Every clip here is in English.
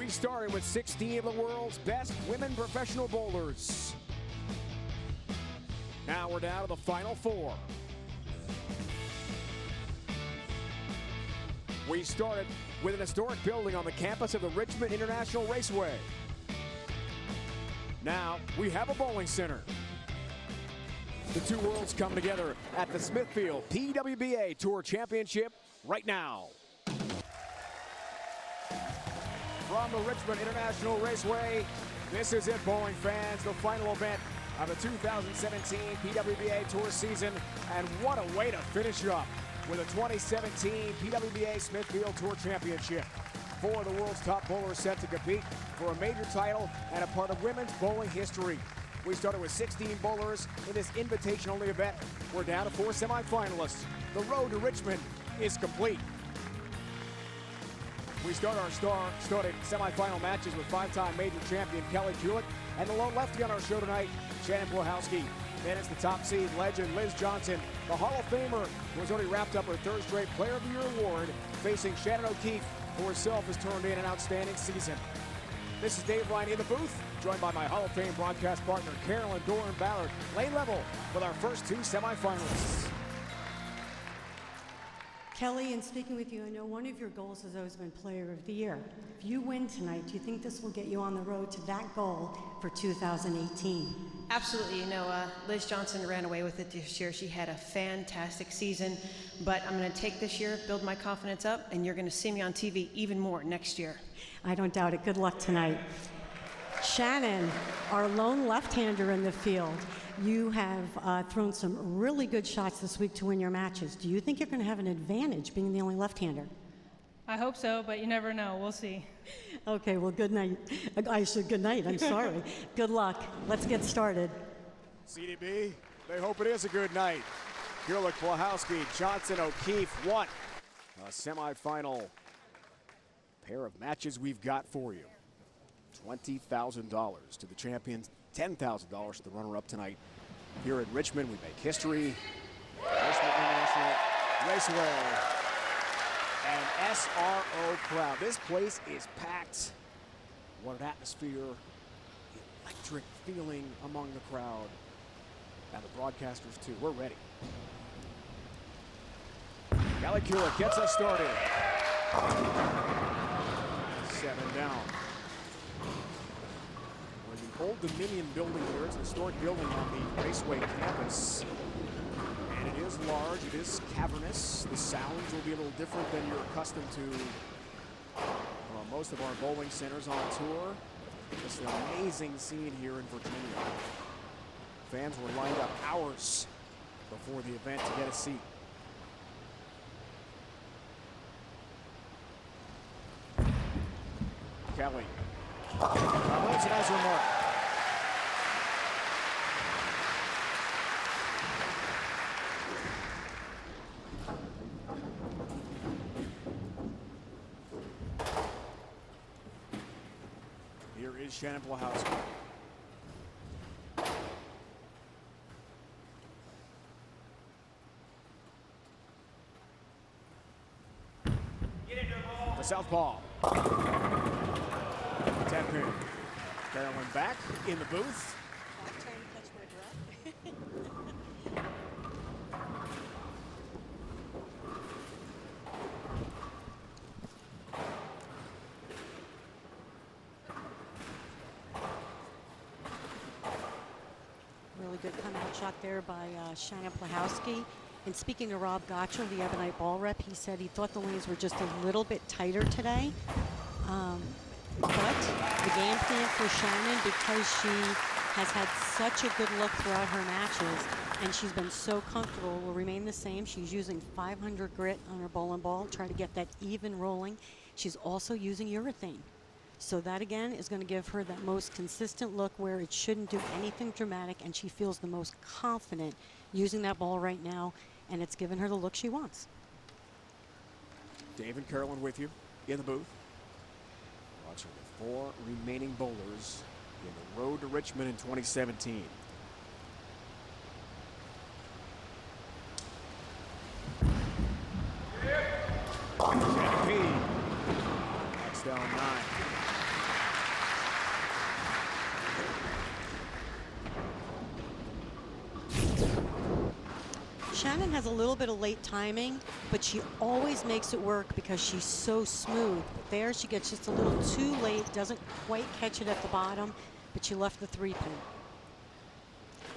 We started with 16 of the world's best women professional bowlers. Now we're down to the final 4. We started with an historic building on the campus of the Richmond International Raceway. Now we have a bowling center. The two worlds come together at the Smithfield PWBA Tour Championship right now. From the Richmond International Raceway, this is it, bowling fans, the final event of the 2017 PWBA Tour season. And what a way to finish up with a 2017 PWBA Smithfield Tour Championship. 4 of the world's top bowlers set to compete for a major title and a part of women's bowling history. We started with 16 bowlers in this invitation-only event. We're down to 4 semifinalists. The road to Richmond is complete. We start our star-studded semifinal matches with 5-time major champion Kelly Kulick and the lone lefty on our show tonight, Housekey. Then it's the top seed legend Liz Johnson, the Hall of Famer who has already wrapped up her 3rd straight Player of the Year award, facing Shannon O'Keefe, who herself has turned in an outstanding season. This is Dave Ryan in the booth, joined by my Hall of Fame broadcast partner Carolyn Doran Ballard, lane level with our first 2 semifinalists. Kelly, in speaking with you, I know one of your goals has always been Player of the Year. If you win tonight, do you think this will get you on the road to that goal for 2018? Absolutely. You know, Liz Johnson ran away with it this year. She had a fantastic season, but I'm going to take this year, build my confidence up, and you're going to see me on TV even more next year. I don't doubt it. Good luck tonight. Shannon, our lone left-hander in the field. You have thrown some really good shots this week to win your matches. Do you think you're going to have an advantage being the only left-hander? I hope so, but you never know. We'll see. Okay, well, good night. I said good night. I'm sorry. Good luck. Let's get started. CDB, they hope it is a good night. Kulick, Housekey, Johnson, O'Keefe, what a semifinal pair of matches we've got for you. $20,000 to the champions, $10,000 to the runner-up tonight. Here in Richmond, we make history. Richmond International Raceway. An SRO crowd. This place is packed. What an atmosphere. Electric feeling among the crowd. And the broadcasters too. We're ready. Kelly Kulick gets us started. 7 down. We're in the Old Dominion building here. It's a historic building on the Raceway campus. And it is large, it is cavernous. The sounds will be a little different than you're accustomed to most of our bowling centers on tour. It's an amazing scene here in Virginia. Fans were lined up hours before the event to get a seat. Kelly. Holds it as her mark. Here is Shannon Housekey. The southpaw. 10 pin. Carolyn back in the booth. Really good come-out shot there by Shannon Housekey. And speaking to Rob Gotchell, the Ebonite ball rep, he said he thought the lanes were just a little bit tighter today. But the game plan for Shannon, because she has had such a good look throughout her matches and she's been so comfortable, will remain the same. She's using 500 grit on her bowling ball, try to get that even rolling. She's also using urethane. So that again is going to give her that most consistent look where it shouldn't do anything dramatic, and she feels the most confident using that ball right now, and it's given her the look she wants. Dave and Carolyn with you in the booth. Watching the 4 remaining bowlers in the road to Richmond in 2017. That's down 9. lane has a little bit of late timing, but she always makes it work because she's so smooth. But there she gets just a little too late, doesn't quite catch it at the bottom, but she left the 3-pin.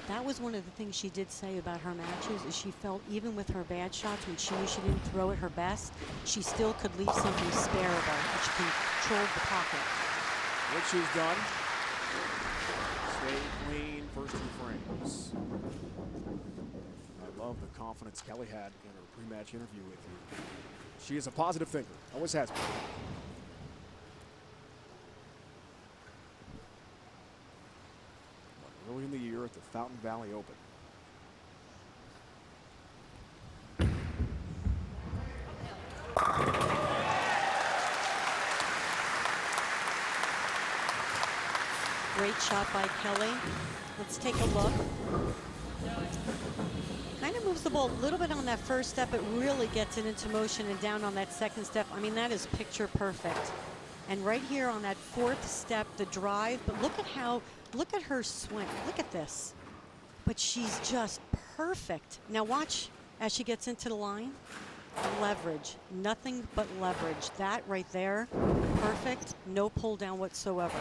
That was one of the things she did say about her matches, is she felt even with her bad shots, when she knew she didn't throw at her best, she still could leave something spareable, and she controlled the pocket. What she's done, stay clean first 2 frames. I love the confidence Kelly had in her pre-match interview with you. She is a positive thinker, always has been. Early in the year at the Fountain Valley Open. Great shot by Kelly. Let's take a look. Kind of moves the ball a little bit on that first step, but really gets it into motion and down on that second step. I mean, that is picture perfect. And right here on that 4th step, the drive, but look at her swing. Look at this. But she's just perfect. Now watch as she gets into the line. Leverage, nothing but leverage. That right there, perfect, no pull down whatsoever.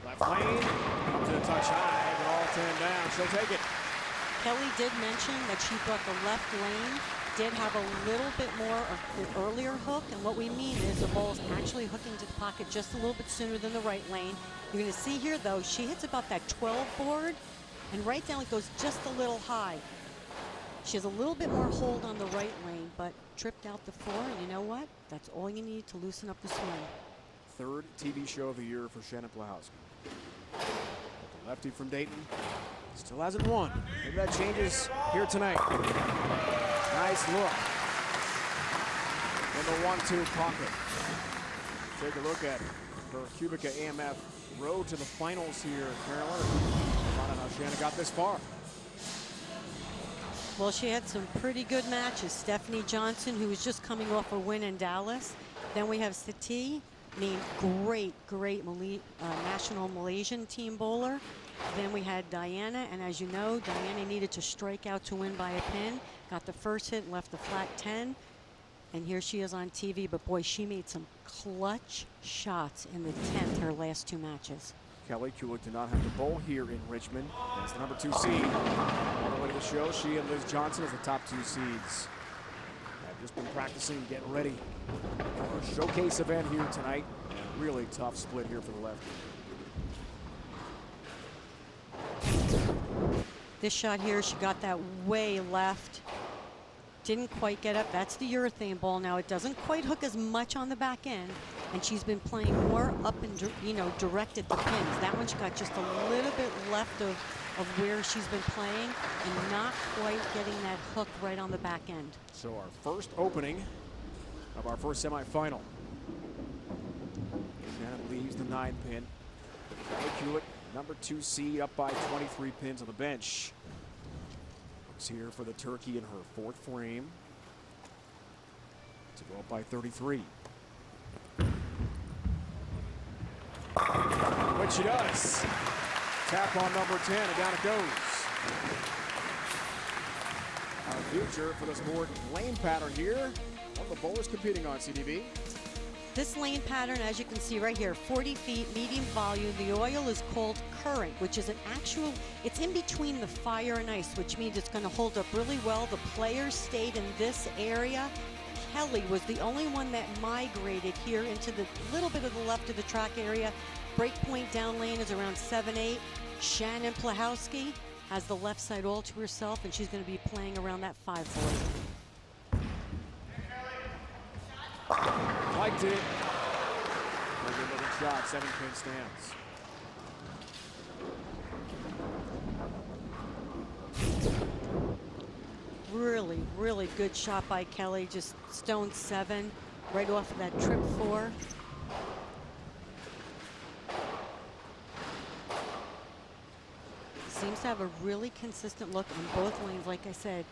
Left lane, comes in a touch high, but all 10 down. She'll take it. Kelly did mention that she thought the left lane did have a little bit more of the earlier hook, and what we mean is the ball is actually hooking to the pocket just a little bit sooner than the right lane. You're going to see here, though, she hits about that 12 board, and right down it goes just a little high. She has a little bit more hold on the right lane, but tripped out the 4, and you know what? That's all you need to loosen up the swing. 3rd TV show of the year for Shannon Plahowski. The lefty from Dayton still hasn't won. Maybe that changes here tonight. Nice look in the 1-2 pocket. Take a look at her Kulick AMF road to the finals here, Carolyn. I don't know how Shannon got this far. Well, she had some pretty good matches. Stephanie Johnson, who was just coming off a win in Dallas. Then we have Sati, great national Malaysian team bowler. Then we had Diana, and as you know, Diana needed to strike out to win by a pin. Got the first hit, left the flat 10. And here she is on TV, but boy, she made some clutch shots in the 10th, her last 2 matches. Kelly Kulick did not have to bowl here in Richmond. That's the number 2 seed. All the way to the show, she and Liz Johnson as the top 2 seeds. Have just been practicing, getting ready for a showcase event here tonight. And a really tough split here for the lefty. This shot here, she got that way left. Didn't quite get up. That's the urethane ball. Now it doesn't quite hook as much on the back end, and she's been playing more up and directed the pins. That one she got just a little bit left of where she's been playing, and not quite getting that hook right on the back end. So our first opening of our first semifinal. Shannon leaves the 9-pin. Kelly Kulick, number 2 seed, up by 23 pins on the bench. Looks here for the turkey in her 4th frame to go up by 33. Which she does. Tap on number 10, and down it goes. Our future for the sport lane pattern here. One of the bowlers competing on CDB. This lane pattern, as you can see right here, 40 feet, medium volume. The oil is called current, which is it's in between the fire and ice, which means it's going to hold up really well. The players stayed in this area. Kelly was the only one that migrated here into the little bit of the left of the track area. Break point down lane is around 7-8. Shannon Plahowski has the left side all to herself, and she's going to be playing around that 5-4. Liked it. Very good looking shot, 7-pin stance. Really good shot by Kelly. Just stone 7 right off of that trip 4. Seems to have a really consistent look on both lanes. Like I said,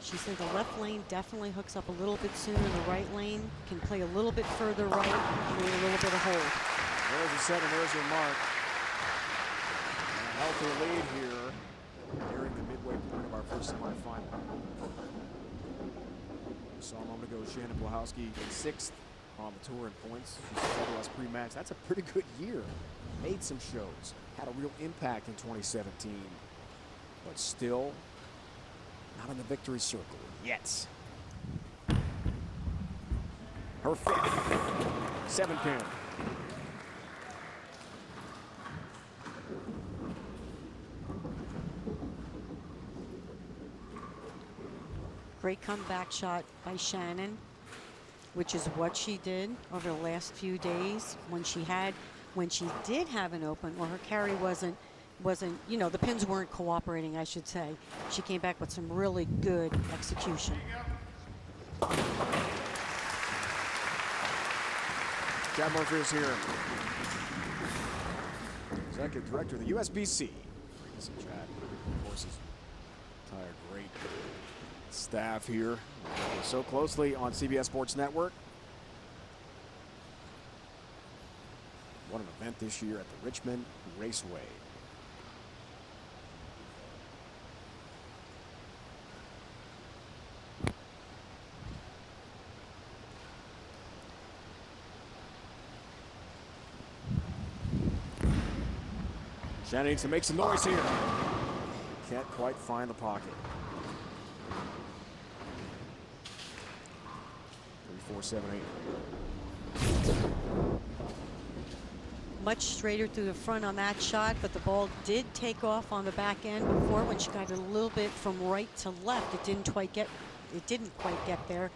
she said the left lane definitely hooks up a little bit sooner. The right lane can play a little bit further right and need a little bit of hold. There's a 7, there's your mark. healthy lead here nearing the midway point of our first semifinal. We saw a moment ago Shannon Plahowski in 6th on the tour in points. She said to us pre-match, that's a pretty good year. Made some shows, had a real impact in 2017, but still not in the victory circle yet. Her 5th 7-pin. Great comeback shot by Shannon, which is what she did over the last few days when she did have an open, or her carry wasn't, you know, the pins weren't cooperating, I should say. She came back with some really good execution. Chad Murphy is here. Executive Director of the USBC. Chad, of course, his entire great staff here so closely on CBS Sports Network. What an event this year at the Richmond Raceway. Shannon needs to make some noise here. Can't quite find the pocket. 3, 4, 7, 8. Much straighter through the front on that shot, but the ball did take off on the back end before when she got it a little bit from right to left. It didn't quite get there.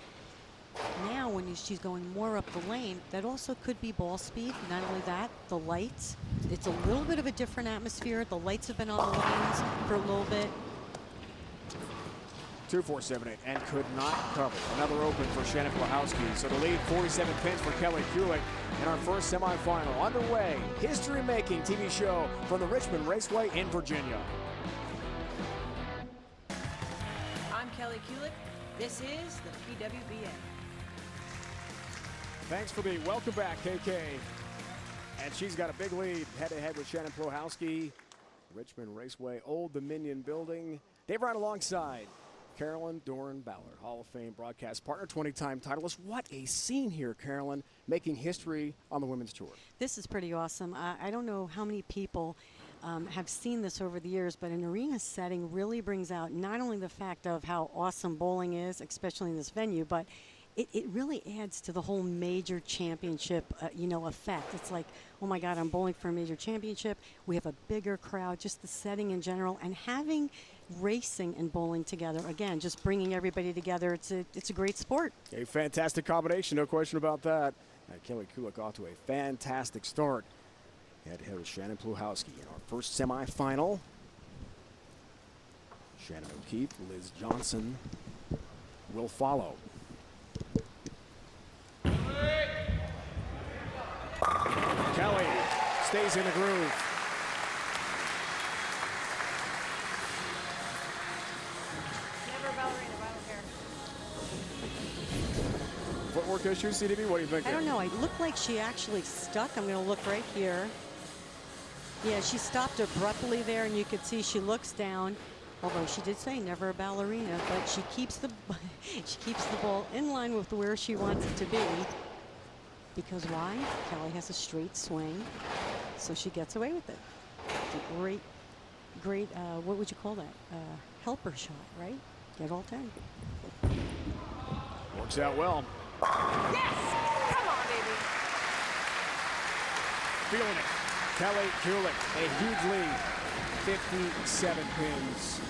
Now when she's going more up the lane, that also could be ball speed. Not only that, the lights. It's a little bit of a different atmosphere. The lights have been on the lanes for a little bit. 2, 4, 7, 8, and could not cover. Another open for Shannon Plahowski. So the lead, 47 pins for Kelly Kulick in our first semifinal. Underway, history-making TV show from the Richmond Raceway in Virginia. I'm Kelly Kulick. This is the PWBA. Thanks for being welcome back, KK. And she's got a big lead head-to-head with Shannon Plahowski. Richmond Raceway, Old Dominion building. Dave right alongside Carolyn Doran Ballard, Hall of Fame broadcast partner, 20-time titleist. What a scene here, Carolyn, making history on the Women's Tour. This is pretty awesome. I don't know how many people have seen this over the years, but an arena setting really brings out not only the fact of how awesome bowling is, especially in this venue, but it really adds to the whole major championship, effect. It's like, oh my God, I'm bowling for a major championship. We have a bigger crowd, just the setting in general, and having racing and bowling together. Again, just bringing everybody together. It's a great sport. A fantastic combination, no question about that. And Kelly Kulick off to a fantastic start. Head-to-head with Shannon Plahowski in our first semifinal. Shannon O'Keefe, Liz Johnson will follow. Kelly stays in the groove. Never a ballerina, but I don't care. Footwork issues, CDB, what do you think? I don't know. It looked like she actually stuck. I'm going to look right here. Yeah, she stopped abruptly there, and you could see she looks down. Although she did say never a ballerina, but she keeps the ball in line with where she wants it to be. Because why? Kelly has a straight swing, so she gets away with it. It's a great, what would you call that? Helper shot, right? Get all 10. Works out well. Yes! Come on, baby. Feeling it. Kelly Kulick, a huge lead. 57 pins.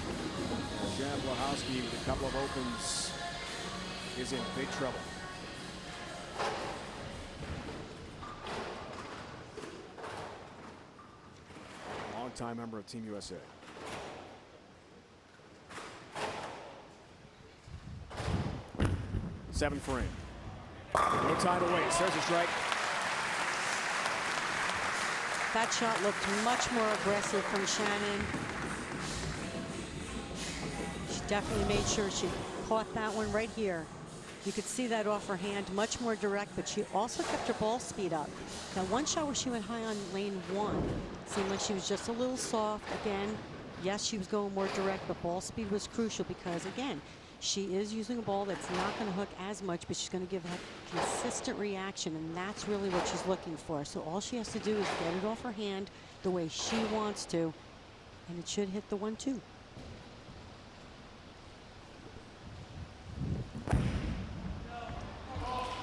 Shannon Plahowski with a couple of opens is in big trouble. Longtime member of Team USA. Seven frame. No time to waste. There's a strike. That shot looked much more aggressive from Shannon. She definitely made sure she caught that one right here. You could see that off her hand, much more direct, but she also kept her ball speed up. Now, one shot where she went high on lane 1 seemed like she was just a little soft. Again, yes, she was going more direct, but ball speed was crucial because, again, she is using a ball that's not going to hook as much, but she's going to give a consistent reaction, and that's really what she's looking for. So all she has to do is get it off her hand the way she wants to, and it should hit the 1-2.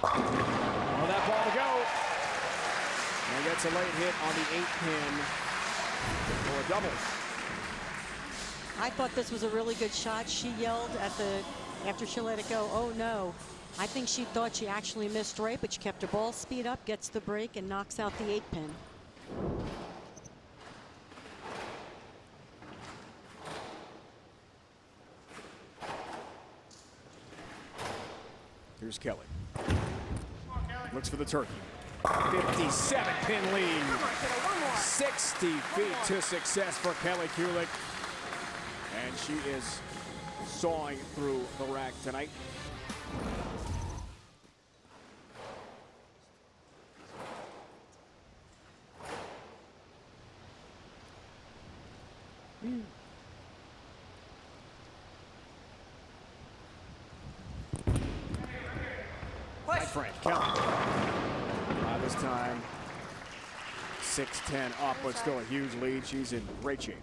Well, that ball to go. And gets a late hit on the 8 pin for a double. I thought this was a really good shot. She yelled after she let it go, oh no. I think she thought she actually missed right, but she kept her ball speed up, gets the break, and knocks out the 8 pin. Here's Kelly. Looks for the turkey. 57 pin lead. 60 feet to success for Kelly Kulick. And she is sawing through the rack tonight. Right, Frank, Kelly. This time, 6-10 up, but still a huge lead. She's in great shape.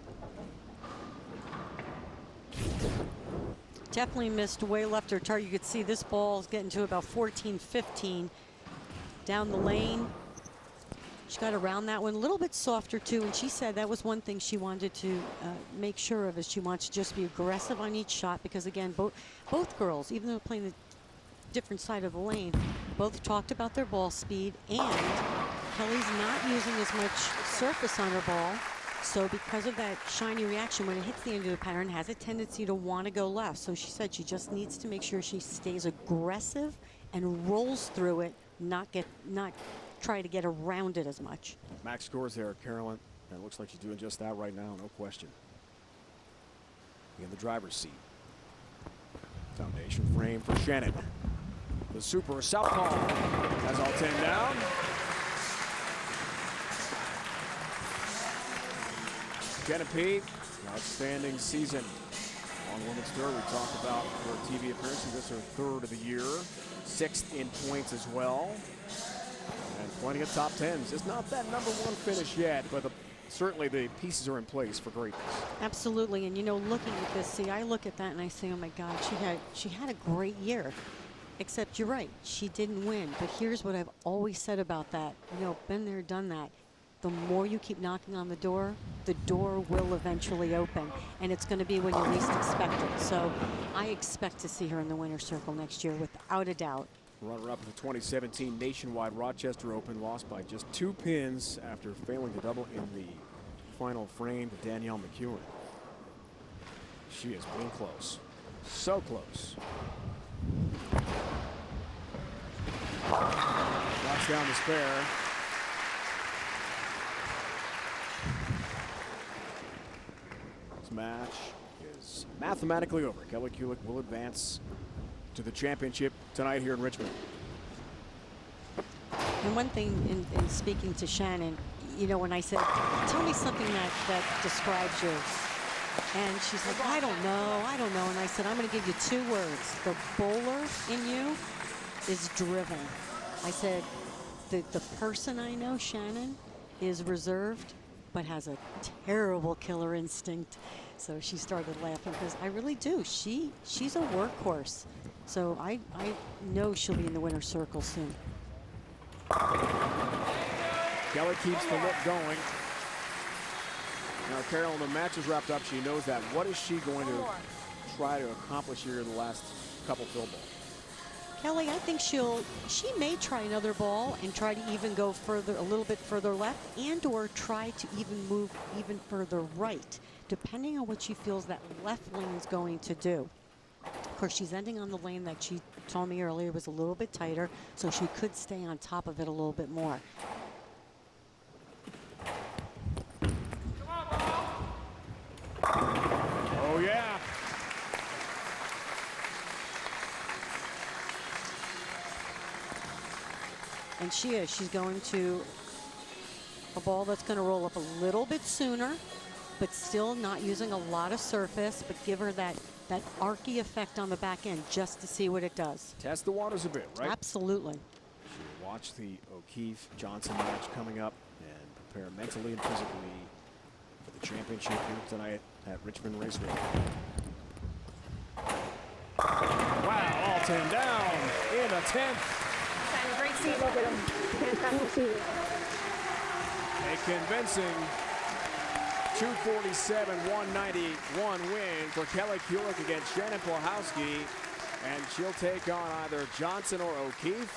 Definitely missed way left her target. You could see this ball is getting to about 14-15 down the lane. She got around that one a little bit softer too, and she said that was one thing she wanted to make sure of, is she wants to just be aggressive on each shot, because again, both girls, even though they're playing the different side of the lane, both talked about their ball speed, and Kelly's not using as much surface on her ball. So because of that shiny reaction, when it hits the end of the pattern, it has a tendency to want to go left. So she said she just needs to make sure she stays aggressive and rolls through it, not try to get around it as much. Max scores there, Carolyn. And it looks like she's doing just that right now, no question. In the driver's seat. Foundation frame for Shannon. The super southpaw has all 10 down. Genevieve, outstanding season on women's tour. We talked about her TV appearances. This is her 3rd of the year, 6th in points as well, and plenty of top 10s. It's not that #1 finish yet, but certainly the pieces are in place for greatness. Absolutely, and you know, looking at this, see, I look at that and I say, oh my God, she had a great year. Except you're right, she didn't win. But here's what I've always said about that. You know, been there, done that. The more you keep knocking on the door will eventually open. And it's going to be when you least expect it. So I expect to see her in the winner's circle next year, without a doubt. Runner-up at the 2017 Nationwide Rochester Open, lost by just 2 pins after failing to double in the final frame to Danielle McEwen. She has been close. So close. Knocks down the spare. This match is mathematically over. Kelly Kulick will advance to the championship tonight here in Richmond. And one thing in speaking to Shannon, you know, when I said, tell me something that describes you. And she's like, I don't know. And I said, I'm going to give you 2 words. The bowler in you is driven. I said, the person I know, Shannon, is reserved, but has a terrible killer instinct. So she started laughing, because I really do. She's a workhorse. So I know she'll be in the winner's circle soon. Kelly keeps the look going. Now, Carol, the match is wrapped up. She knows that. What is she going to try to accomplish here in the last couple field balls? Kelly, I think she may try another ball and try to even go further, a little bit further left, and or try to even move even further right, depending on what she feels that left lane is going to do. Of course, she's ending on the lane that she told me earlier was a little bit tighter, so she could stay on top of it a little bit more. Oh, yeah. And she is. She's going to a ball that's going to roll up a little bit sooner, but still not using a lot of surface, but give her that archy effect on the back end just to see what it does. Test the waters a bit, right? Absolutely. She'll watch the O'Keefe-Johnson match coming up and prepare mentally and physically for the championship here tonight at Richmond Raceway. Wow, all 10 down in a 10th. Great seat. Look at him. Fantastic seat. A convincing 247-191 win for Kelly Kulick against Shannon Housekey, and she'll take on either Johnson or O'Keefe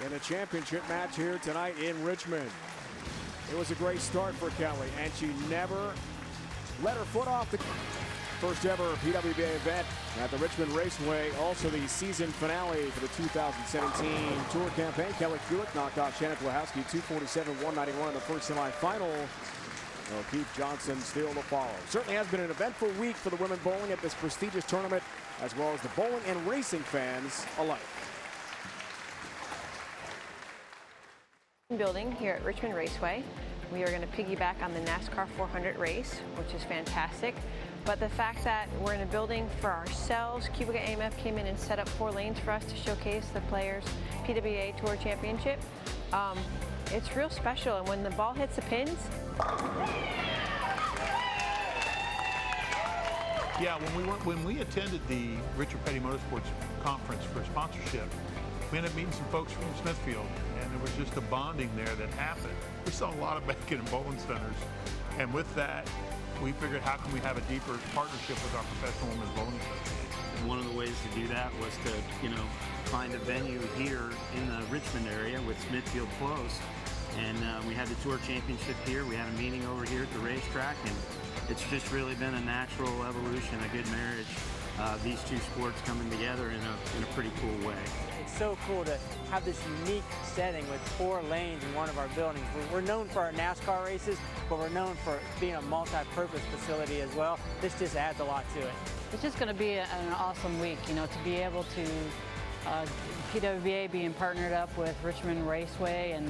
in the championship match here tonight in Richmond. It was a great start for Kelly, and she never let her foot off the first ever PWBA event at the Richmond Raceway. Also the season finale for the 2017 Tour campaign. Kelly Kulick knocked off Shannon Housekey 247-191 in the first semifinal. O'Keefe Johnson still to follow. Certainly has been an eventful week for the women bowling at this prestigious tournament, as well as the bowling and racing fans alike. Building here at Richmond Raceway. We are going to piggyback on the NASCAR 400 race, which is fantastic. But the fact that we're in a building for ourselves, Cubica AMF came in and set up 4 lanes for us to showcase the players' PWBA Tour Championship. It's real special, and when the ball hits the pins. Yeah, when we attended the Richard Petty Motorsports Conference for sponsorship, we ended up meeting some folks from Smithfield, and there was just a bonding there that happened. We saw a lot of bacon and bowling centers, and with that, we figured, how can we have a deeper partnership with our Professional Women's Bowling Association? One of the ways to do that was to, find a venue here in the Richmond area with Smithfield close. And we had the Tour Championship here. We had a meeting over here at the racetrack, and it's just really been a natural evolution, a good marriage of these two sports coming together in a pretty cool way. It's so cool to have this unique setting with 4 lanes in one of our buildings. We're known for our NASCAR races, but we're known for being a multi-purpose facility as well. This just adds a lot to it. It's just going to be an awesome week, to be able to PWBA being partnered up with Richmond Raceway, and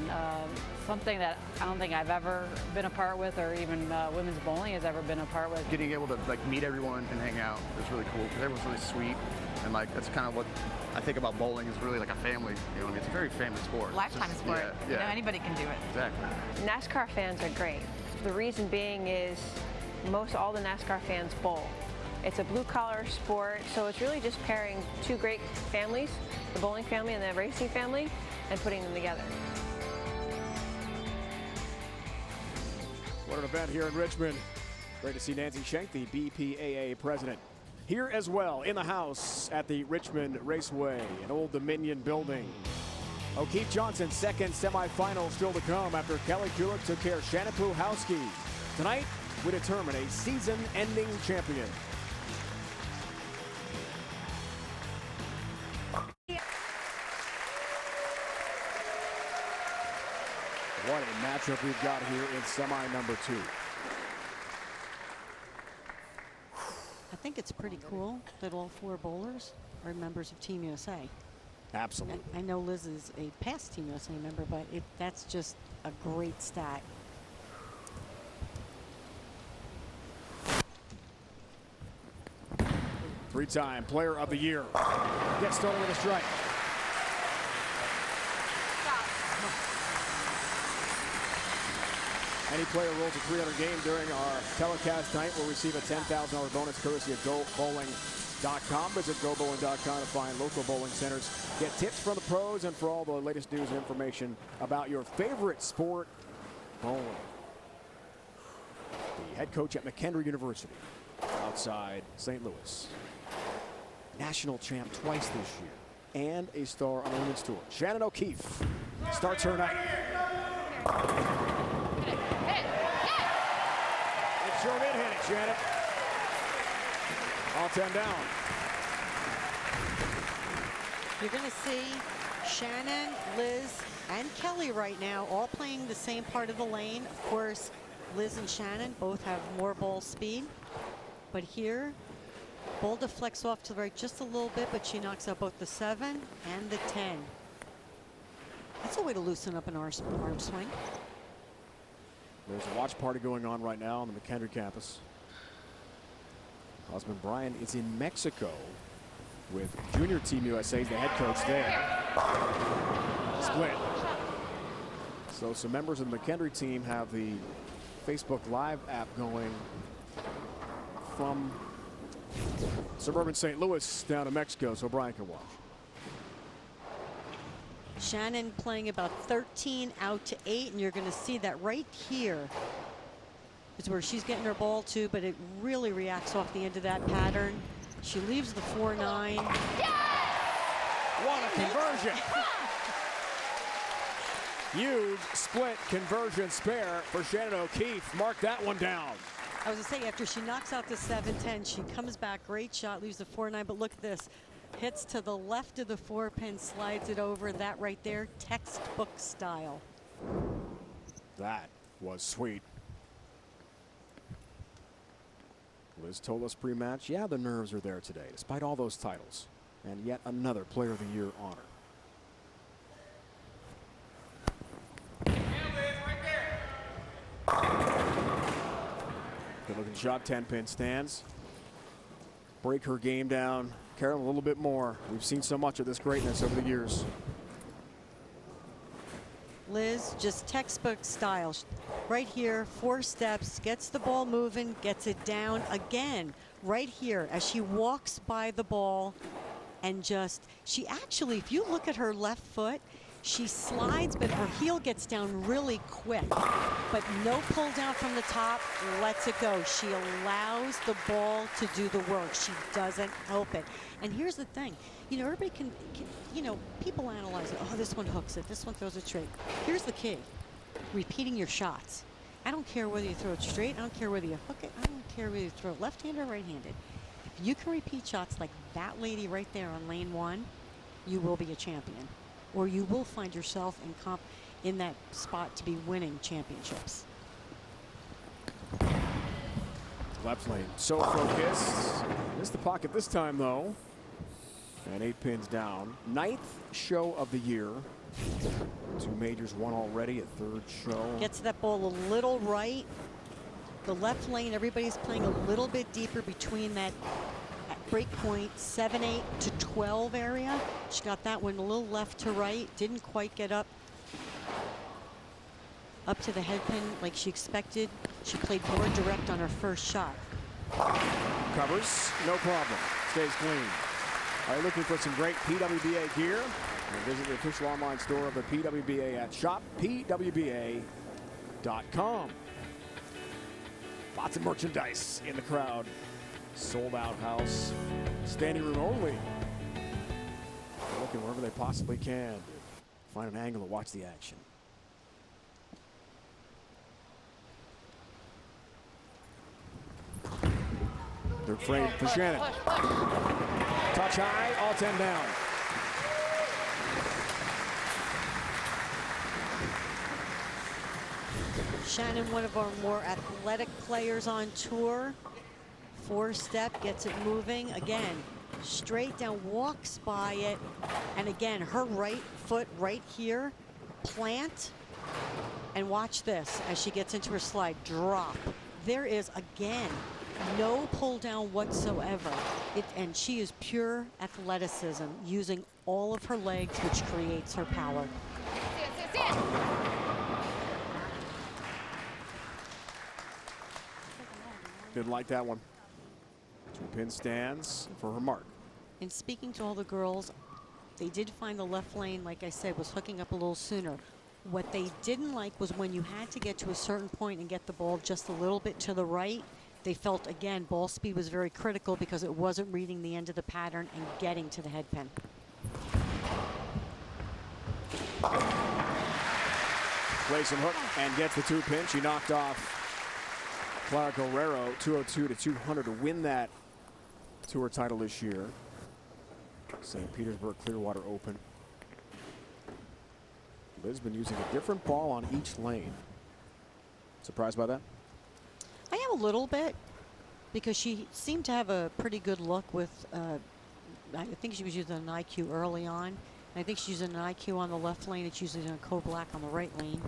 something that I don't think I've ever been a part with, or even women's bowling has ever been a part with. Getting able to meet everyone and hang out is really cool because everyone's really sweet, and that's kind of what I think about bowling is really like a family. It's a very family sport. Lifetime sport. Yeah. Anybody can do it. Exactly. NASCAR fans are great. The reason being is all the NASCAR fans bowl. It's a blue-collar sport, so it's really just pairing 2 great families, the bowling family and the racing family, and putting them together. What an event here in Richmond. Great to see Nancy Schenk, the BPAA president, here as well in the house at the Richmond Raceway, an Old Dominion building. O'Keefe Johnson's second semifinal still to come after Kelly Kulick took care of Shannon Housekey. Tonight, we determine a season-ending champion. What a matchup we've got here in semi number 2. I think it's pretty cool that all 4 bowlers are members of Team USA. Absolutely. I know Liz is a past Team USA member, but that's just a great stat. Three-time Player of the Year. Gets started with a strike. Any player rolls a 300 game during our telecast tonight will receive a $10,000 bonus courtesy of GoBowling.com. Visit GoBowling.com to find local bowling centers. Get tips from the pros and for all the latest news and information about your favorite sport, bowling. The head coach at McHenry University outside St. Louis. National champ twice this year and a star on the women's tour. Shannon O'Keefe starts her night. Sure did hit it, Shannon. All 10 down. You're going to see Shannon, Liz, and Kelly right now all playing the same part of the lane. Of course, Liz and Shannon both have more ball speed. But here, ball deflects off to the right just a little bit, but she knocks out both the 7 and the 10. That's a way to loosen up an arm swing. There's a watch party going on right now on the McHenry campus. Husband Brian is in Mexico with Junior Team USA, the head coach there. Split. So some members of the McHenry team have the Facebook Live app going from suburban St. Louis down to Mexico so Brian can watch. Shannon playing about 13 out to 8, and you're going to see that right here is where she's getting her ball to, but it really reacts off the end of that pattern. She leaves the 4-9. What a conversion! Huge split conversion spare for Shannon O'Keefe. Mark that one down. I was going to say, after she knocks out the 7-10, she comes back, great shot, leaves the 4-9, but look at this. Hits to the left of the 4-pin, slides it over. That right there, textbook style. That was sweet. Liz told us pre-match, yeah, the nerves are there today, despite all those titles. And yet another Player of the Year honor. Good looking shot, 10-pin stands. Break her game down. Carol, a little bit more. We've seen so much of this greatness over the years. Liz, just textbook style. Right here, 4 steps, gets the ball moving, gets it down again. Right here, as she walks by the ball, and just, she actually, if you look at her left foot, she slides, but her heel gets down really quick. But no pull down from the top, lets it go. She allows the ball to do the work. She doesn't help it. And here's the thing, you know, everybody can you know, people analyze it. Oh, this one hooks it, this one throws it straight. Here's the key, repeating your shots. I don't care whether you throw it straight, I don't care whether you hook it, I don't care whether you throw it left-handed or right-handed. If you can repeat shots like that lady right there on lane 1, you will be a champion. Or you will find yourself in that spot to be winning championships. Left lane, so focused. Missed the pocket this time though. And 8 pins down. 9th show of the year. 2 majors, 1 already, a 3rd show. Gets that ball a little right. The left lane, everybody's playing a little bit deeper between that break point 7-8 to 12 area. She got that one a little left to right. Didn't quite get up to the head pin like she expected. She played more direct on her first shot. Covers, no problem. Stays clean. Are you looking for some great PWBA gear? Visit the official online store of the PWBA at shoppwba.com. Lots of merchandise in the crowd. Sold out house. Standing room only. They're looking wherever they possibly can to find an angle to watch the action. Third frame for Shannon. Touch high, all 10 down. Shannon, one of our more athletic players on tour. 4-step, gets it moving. Again, straight down, walks by it. And again, her right foot right here, plant. And watch this as she gets into her slide, drop. There is, again, no pull down whatsoever. And she is pure athleticism, using all of her legs, which creates her power. Didn't like that one. 2-pin stands for her mark. And speaking to all the girls, they did find the left lane, like I said, was hooking up a little sooner. What they didn't like was when you had to get to a certain point and get the ball just a little bit to the right. They felt, again, ball speed was very critical because it wasn't reading the end of the pattern and getting to the head pin. Plays some hook and gets the 2-pin. She knocked off Clara Guerrero, 202 to 200 to win that tour title this year. St. Petersburg Clearwater Open. Liz been using a different ball on each lane. Surprised by that? I am a little bit, because she seemed to have a pretty good look with, I think she was using an IQ early on, I think she's using an IQ on the left lane. It's using a co-black on the right lane.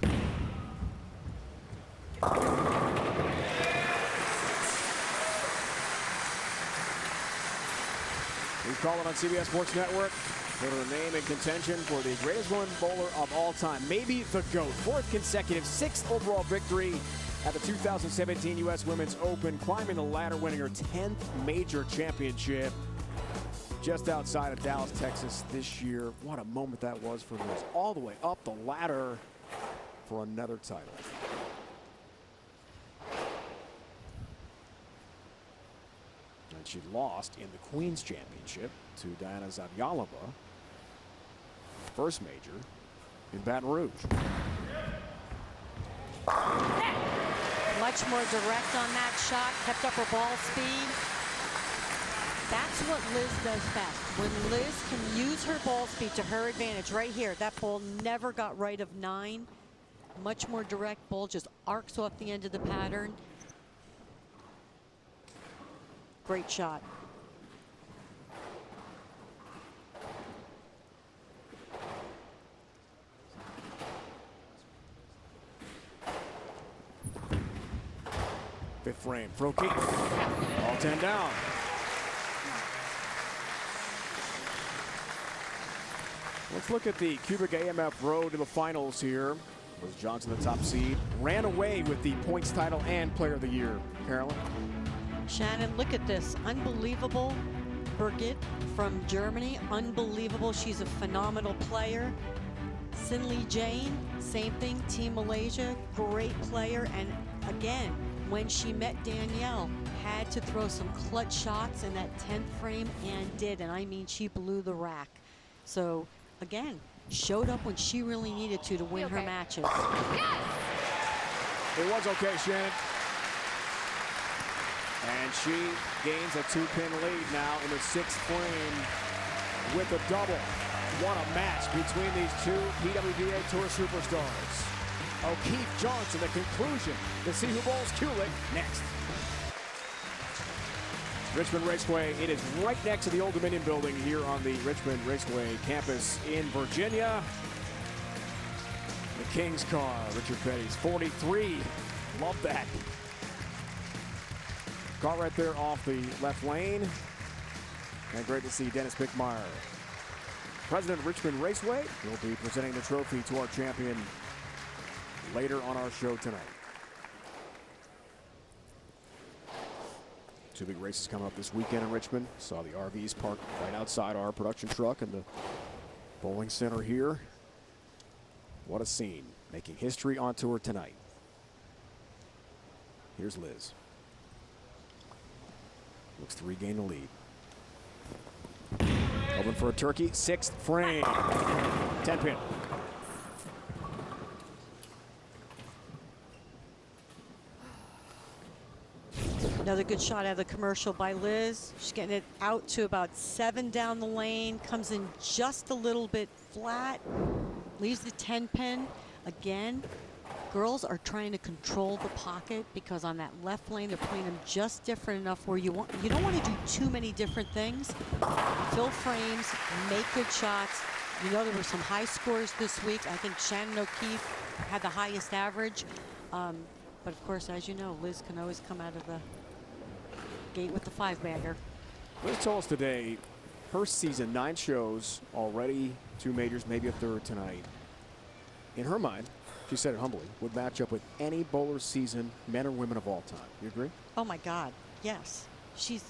We call it on CBS Sports Network for the name in contention for the greatest woman bowler of all time. Maybe the GOAT. 4th consecutive, 6th overall victory at the 2017 U.S. Women's Open, climbing the ladder, winning her 10th major championship just outside of Dallas, Texas this year. What a moment that was for Liz. All the way up the ladder for another title. And she lost in the Queen's Championship to Diana Zavjalova, first major in Baton Rouge. Much more direct on that shot, kept up her ball speed. That's what Liz does best. When Liz can use her ball speed to her advantage, right here, that ball never got right of 9. Much more direct ball, just arcs off the end of the pattern. Great shot. Fifth frame for O'Keefe. All 10 down. Let's look at the Kulick AMF road to the finals here. Was Johnson the top seed? Ran away with the points title and player of the year. Carolyn? Shannon, look at this. Unbelievable. Birgit from Germany. Unbelievable. She's a phenomenal player. Sinley Jane, same thing. Team Malaysia, great player. And again, when she met Danielle, had to throw some clutch shots in that 10th frame and did. And I mean, she blew the rack. So again, showed up when she really needed to win her matches. Yes! It was okay, Shannon. And she gains a 2-pin lead now in the 6th frame with a double. What a match between these two PWBA Tour superstars. O'Keefe Johnson, the conclusion. To see who bowls Kulick next. Richmond Raceway, it is right next to the Old Dominion building here on the Richmond Raceway campus in Virginia. The King's car, Richard Petty's 43. Love that. Car right there off the left lane. And great to see Dennis Bickmeyer, president of Richmond Raceway. He'll be presenting the trophy to our champion later on our show tonight. 2 big races coming up this weekend in Richmond. Saw the RVs parked right outside our production truck in the bowling center here. What a scene. Making history on tour tonight. Here's Liz. Looks to regain the lead. Open for a turkey. 6th frame. 10-pin. Another good shot out of the commercial by Liz. She's getting it out to about 7 down the lane. Comes in just a little bit flat. Leaves the 10-pin. Again, girls are trying to control the pocket because on that left lane, they're playing them just different enough where you don't want to do too many different things. Fill frames, make good shots. You know, there were some high scores this week. I think Shannon O'Keefe had the highest average. But of course, as you know, Liz can always come out of the gate with the 5-bagger. Liz told us today, her season, 9 shows, already 2 majors, maybe a 3rd tonight. In her mind, she said it humbly, would match up with any bowler's season, men or women of all time. You agree? Oh my God, yes. She's,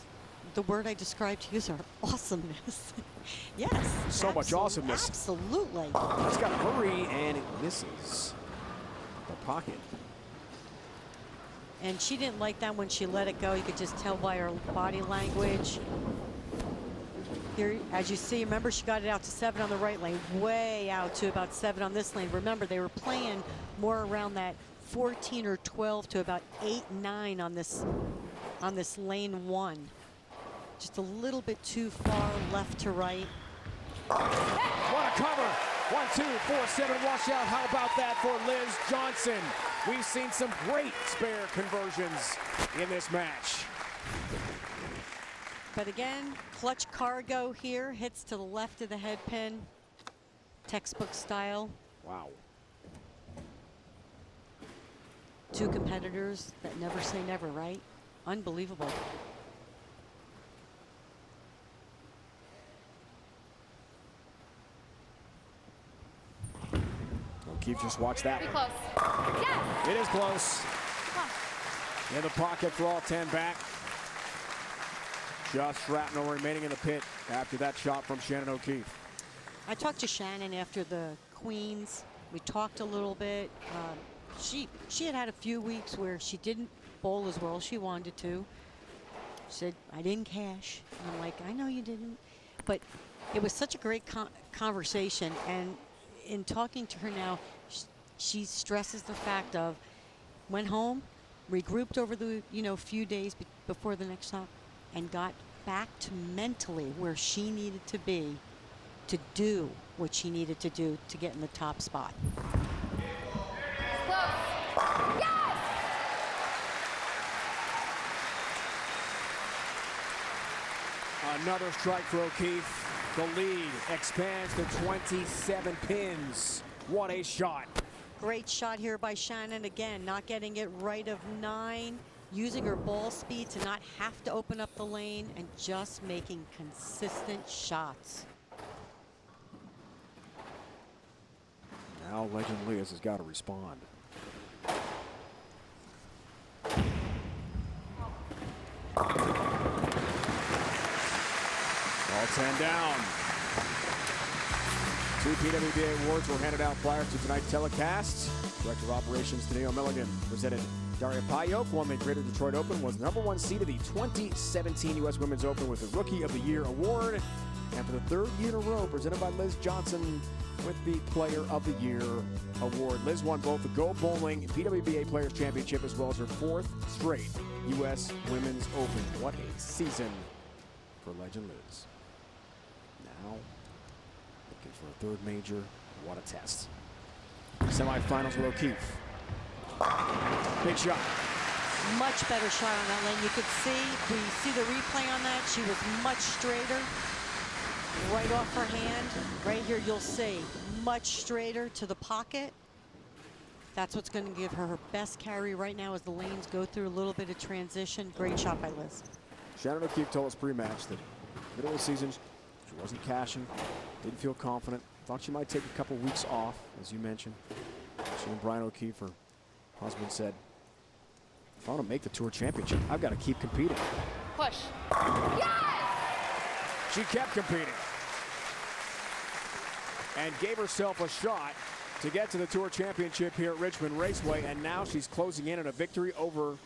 the word I described to you is her awesomeness. Yes. So much awesomeness. Absolutely. It's got to hurry, and it misses the pocket. And she didn't like that when she let it go. You could just tell by her body language. Here, as you see, remember she got it out to 7 on the right lane, way out to about 7 on this lane. Remember, they were playing more around that 14 or 12 to about 8, 9 on this lane 1. Just a little bit too far left to right. What a cover! 1, 2, 4, 7 washout. How about that for Liz Johnson? We've seen some great spare conversions in this match. But again, clutch cargo here, hits to the left of the head pin. textbook style. Wow. Two competitors that never say never, right? Unbelievable. O'Keefe just watched that Be one. close. Yes! It is close. In the pocket for all 10 back. Just shrapnel remaining in the pit after that shot from Shannon O'Keefe. I talked to Shannon after the Queens. We talked a little bit. She had a few weeks where she didn't bowl as well as she wanted to. She said, I didn't cash. And I'm like, I know you didn't. But it was such a great conversation. And in talking to her now, she stresses the fact of went home, regrouped over the few days before the next stop, and got back to mentally where she needed to be to do what she needed to do to get in the top spot. Close. Yes! Another strike for O'Keefe. The lead expands to 27 pins. What a shot. Great shot here by Shannon. Again, not getting it right of 9, using her ball speed to not have to open up the lane and just making consistent shots. Now Legend Liz has got to respond. All 10 down. 2 PWBA awards were handed out prior to tonight's telecast. Director of Operations Teneo Milligan presented Daria Payok, won the Greater Detroit Open, was the #1 seed of the 2017 U.S. Women's Open with the Rookie of the Year award. And for the 3rd year in a row, presented by Liz Johnson with the Player of the Year award. Liz won both the Go Bowling PWBA Players Championship as well as her 4th straight U.S. Women's Open. What a season for Legend Liz. Now, looking for a 3rd major. What a test. Semifinals with O'Keefe. Big shot. Much better shot on that lane. You could see, we see the replay on that. She was much straighter. Right off her hand. Right here, you'll see. Much straighter to the pocket. That's what's going to give her her best carry right now as the lanes go through a little bit of transition. Great shot by Liz. Shannon O'Keefe told us pre-match that middle of the season, she wasn't cashing, didn't feel confident, thought she might take a couple weeks off, as you mentioned. She and Brian O'Keefe, her husband, said, if I want to make the Tour Championship, I've got to keep competing. Push. Yes! She kept competing and gave herself a shot to get to the Tour Championship here at Richmond Raceway, and now she's closing in on a victory over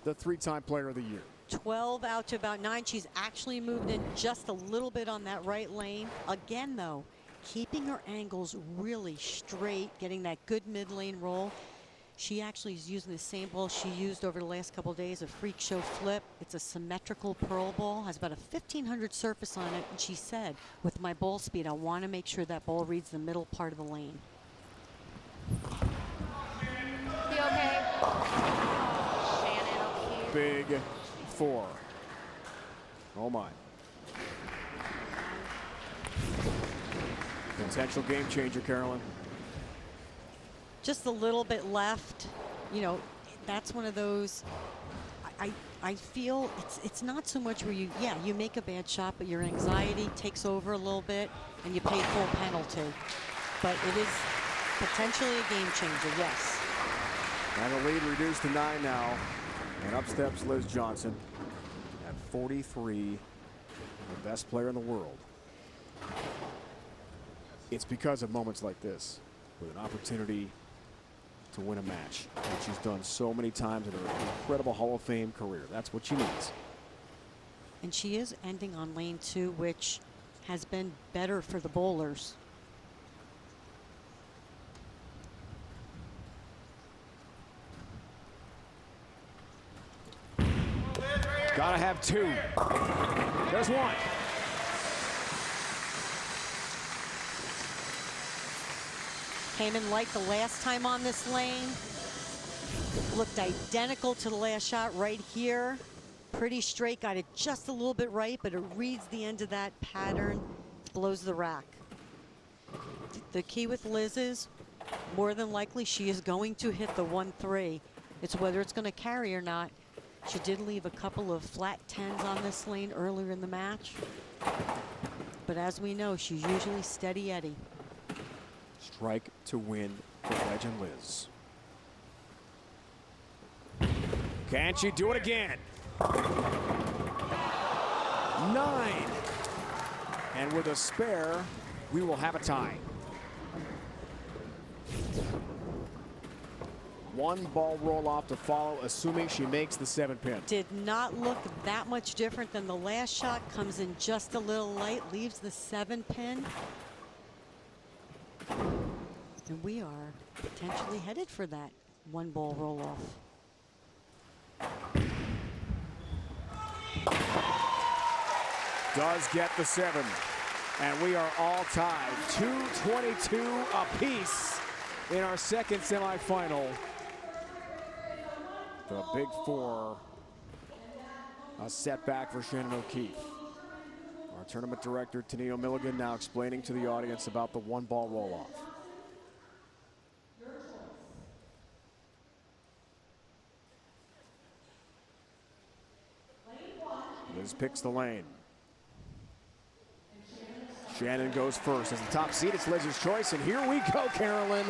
the 3-time Player of the Year. 12 out to about 9. She's actually moved in just a little bit on that right lane. Again, though, keeping her angles really straight, getting that good mid-lane roll. She actually is using the same ball she used over the last couple of days, a freak show flip. It's a symmetrical pearl ball, has about a 1500 surface on it, and she said, with my ball speed, I want to make sure that ball reads the middle part of the lane. Be okay. Shannon O'Keefe. Big 4. Oh my. Potential game changer, Carolyn. Just a little bit left. You know, that's one of those, I feel it's not so much where you make a bad shot, but your anxiety takes over a little bit and you pay full penalty. But it is potentially a game changer, yes. And the lead reduced to 9 now. And up steps Liz Johnson at 43, the best player in the world. It's because of moments like this, with an opportunity to win a match, which she's done so many times in her incredible Hall of Fame career. That's what she needs. And she is ending on lane 2, which has been better for the bowlers. Gotta have 2. There's 1. Came in like the last time on this lane. Looked identical to the last shot right here. Pretty straight, got it just a little bit right, but it reads the end of that pattern, blows the rack. the key with Liz is, more than likely, she is going to hit the 1-3. It's whether it's going to carry or not. She did leave a couple of flat 10s on this lane earlier in the match. But as we know, she's usually steady Eddie. Strike to win for legend Liz. Can she do it again? 9. And with a spare, we will have a tie. 1 ball roll off to follow, assuming she makes the 7-pin. Did not look that much different than the last shot. Comes in just a little light, leaves the 7-pin. And we are potentially headed for that 1 ball roll off. Does get the 7. And we are all tied. 2:22 apiece in our second semifinal. The big 4, a setback for Shannon O'Keefe. Our tournament director, Tenio Milligan, now explaining to the audience about the 1 ball roll-off. Liz picks the lane. Shannon goes first. As the top seed, it's Liz's choice. And here we go, Carolyn.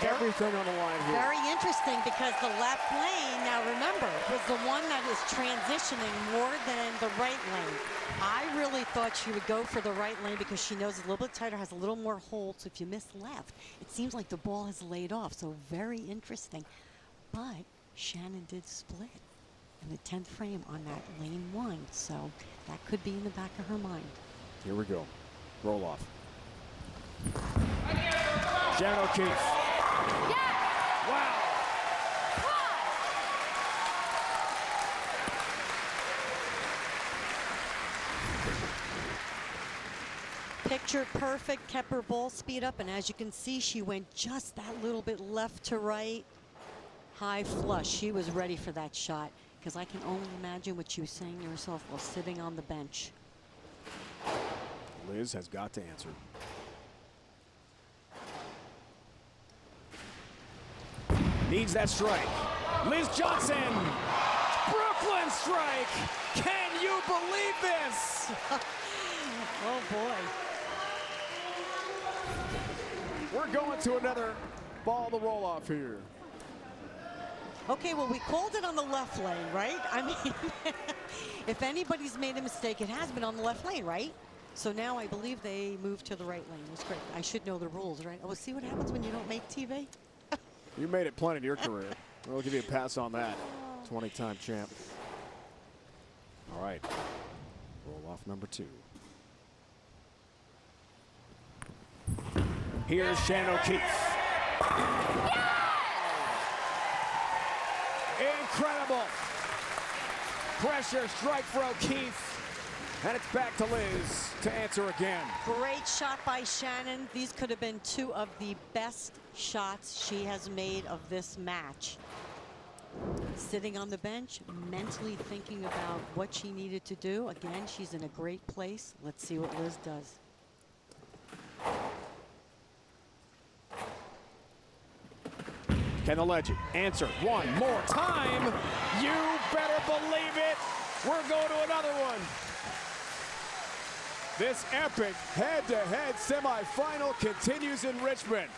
Everything on the line here. Very interesting because the left lane, now remember, was the one that is transitioning more than the right lane. I really thought she would go for the right lane because she knows it's a little bit tighter, has a little more hold. So if you miss left, it seems like the ball has laid off. So very interesting. But Shannon did split in the 10th frame on that lane 1. So that could be in the back of her mind. Here we go. Roll off. Shannon O'Keefe. Yes! Wow. Picture perfect, kept her ball speed up, and as you can see, she went just that little bit left to right. High flush. She was ready for that shot because I can only imagine what she was saying to herself while sitting on the bench. Liz has got to answer. Needs that strike. Liz Johnson. Brooklyn strike. Can you believe this? Oh boy. We're going to another ball to roll off here. Okay, well, we called it on the left lane, right? I mean, if anybody's made a mistake, it has been on the left lane, right? So now I believe they moved to the right lane. That's great. I should know the rules, right? Oh, see what happens when you don't make TV? You made it plenty in your career. We'll give you a pass on that. 20-time champ. All right. Roll off number 2. Here's Shannon O'Keefe. Yes! Incredible. Pressure strike for O'Keefe. And it's back to Liz to answer again. Great shot by Shannon. These could have been 2 of the best shots she has made of this match. Sitting on the bench, mentally thinking about what she needed to do. Again, she's in a great place. Let's see what Liz does. Can the legend answer one more time? You better believe it. We're going to another one. This epic head-to-head semifinal continues in Richmond.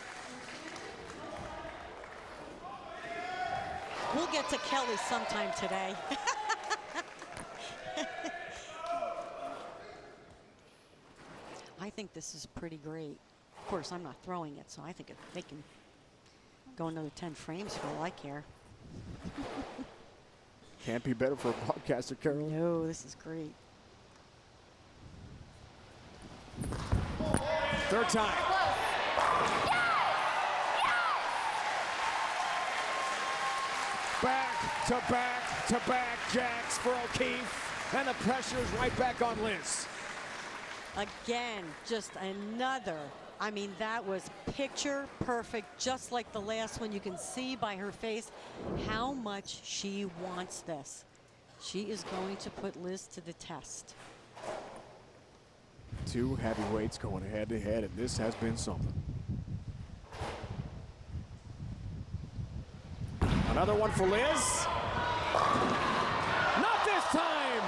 We'll get to Kelly sometime today. I think this is pretty great. Of course, I'm not throwing it, so I think they can go another 10 frames for all I care. Can't be better for a broadcaster, Carol. No, this is great. Third time. Back to back to back jacks for O'Keefe. And the pressure's right back on Liz. Again, just another. I mean, that was picture perfect, just like the last one. You can see by her face how much she wants this. She is going to put Liz to the test. 2 heavyweights going head to head, and this has been something. Another one for Liz. Not this time.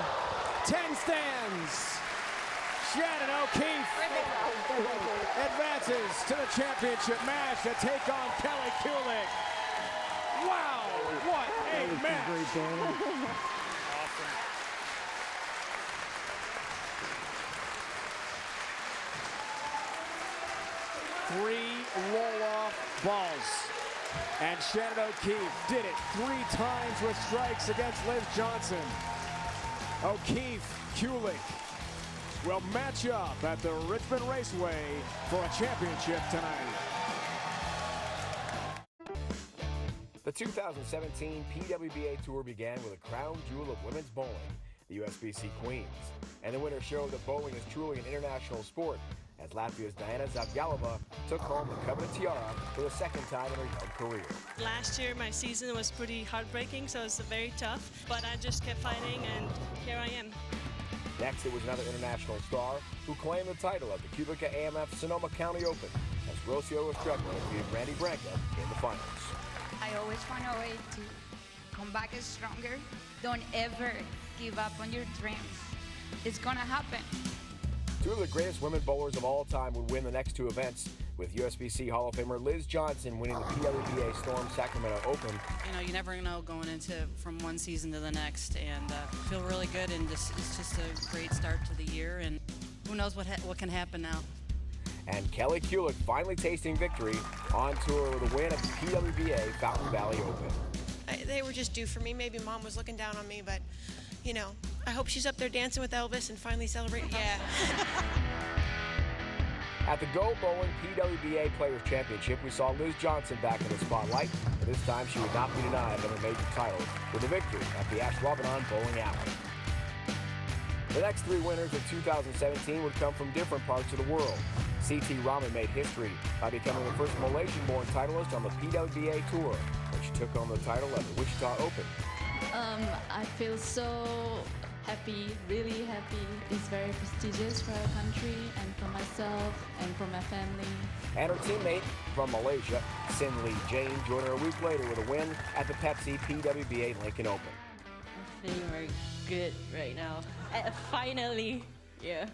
10 stands. Shannon O'Keefe advances to the championship match to take on Kelly Kulick. Wow, what a match. Three roll-off balls. And Shannon O'Keefe did it 3 times with strikes against Liz Johnson. O'Keefe, Kulick will match up at the Richmond Raceway for a championship tonight. The 2017 PWBA Tour began with a crown jewel of women's bowling, the USBC Queens. And the winner showed that bowling is truly an international sport, as Latvia's Diana Zavgalova took home the coveted tiara for the 2nd time in her young career. Last year my season was pretty heartbreaking, so it's very tough, but I just kept fighting and here I am. Next, it was another international star who claimed the title of the Kulick AMF Sonoma County Open, as Rocio Estrepo defeated Brandy Branca in the finals. I always find a way to come back as stronger. Don't ever give up on your dreams. It's gonna happen. 2 of the greatest women bowlers of all time would win the next 2 events, with USBC Hall of Famer Liz Johnson winning the PWBA Storm Sacramento Open. You know, you never know going into from one season to the next, and feel really good, and it's just a great start to the year, and who knows what can happen now. And Kelly Kulick finally tasting victory on tour with a win at the PWBA Fountain Valley Open. They were just due for me. Maybe Mom was looking down on me, but, you know, I hope she's up there dancing with Elvis and finally celebrating. Yeah. At the Go Bowling PWBA Players Championship, we saw Liz Johnson back in the spotlight, but this time she would not be denied another major title with a victory at the Ashwaubenon Bowling Alley. The next 3 winners of 2017 would come from different parts of the world. C.T. Rahman made history by becoming the first Malaysian-born titleist on the PWBA Tour, when she took home the title at the Wichita Open. I feel so happy, really happy. It's very prestigious for our country and for myself and for my family. And her teammate from Malaysia, Sin Lee Jane, joined her a week later with a win at the Pepsi PWBA Lincoln Open. I'm feeling very good right now. Finally, yeah.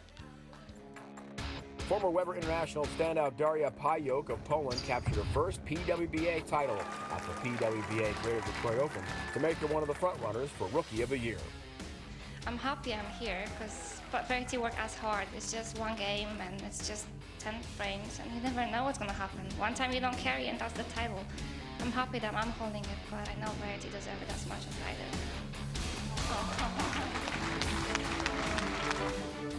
Former Weber International standout Daria Pajok of Poland captured her first PWBA title at the PWBA Greater Detroit Open to make her one of the frontrunners for Rookie of the Year. I'm happy I'm here because Verity worked as hard. It's just one game and it's just 10 frames and you never know what's going to happen. One time you don't carry and that's the title. I'm happy that I'm holding it, but I know Verity deserves it as much as I do.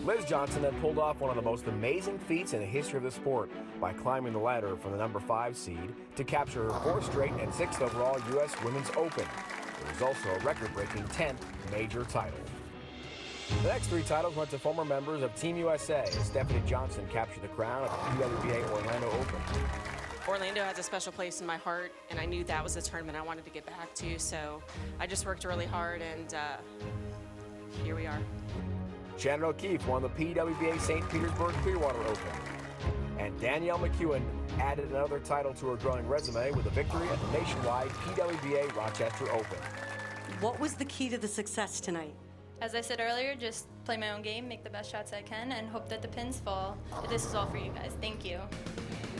Liz Johnson then pulled off one of the most amazing feats in the history of the sport by climbing the ladder from the number 5 seed to capture her 4th straight and 6th overall U.S. Women's Open. It was also a record-breaking 10th major title. The next 3 titles went to former members of Team USA as Stephanie Johnson captured the crown at the PWBA Orlando Open. Orlando has a special place in my heart, and I knew that was the tournament I wanted to get back to, so I just worked really hard, and here we are. Shannon O'Keefe won the PWBA St. Petersburg Clearwater Open. And Danielle McEwen added another title to her growing resume with a victory at the nationwide PWBA Rochester Open. What was the key to the success tonight? As I said earlier, just play my own game, make the best shots I can, and hope that the pins fall. This is all for you guys. Thank you.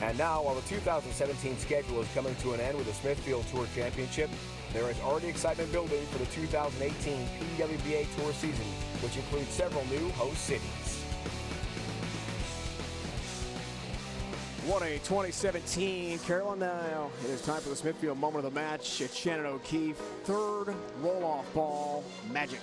And now, while the 2017 schedule is coming to an end with the Smithfield Tour Championship, there is already excitement building for the 2018 PWBA Tour season, which includes several new host cities. What a 2017, Carolyn. Now it is time for the Smithfield moment of the match. It's Shannon O'Keefe, 3rd roll-off ball, magic.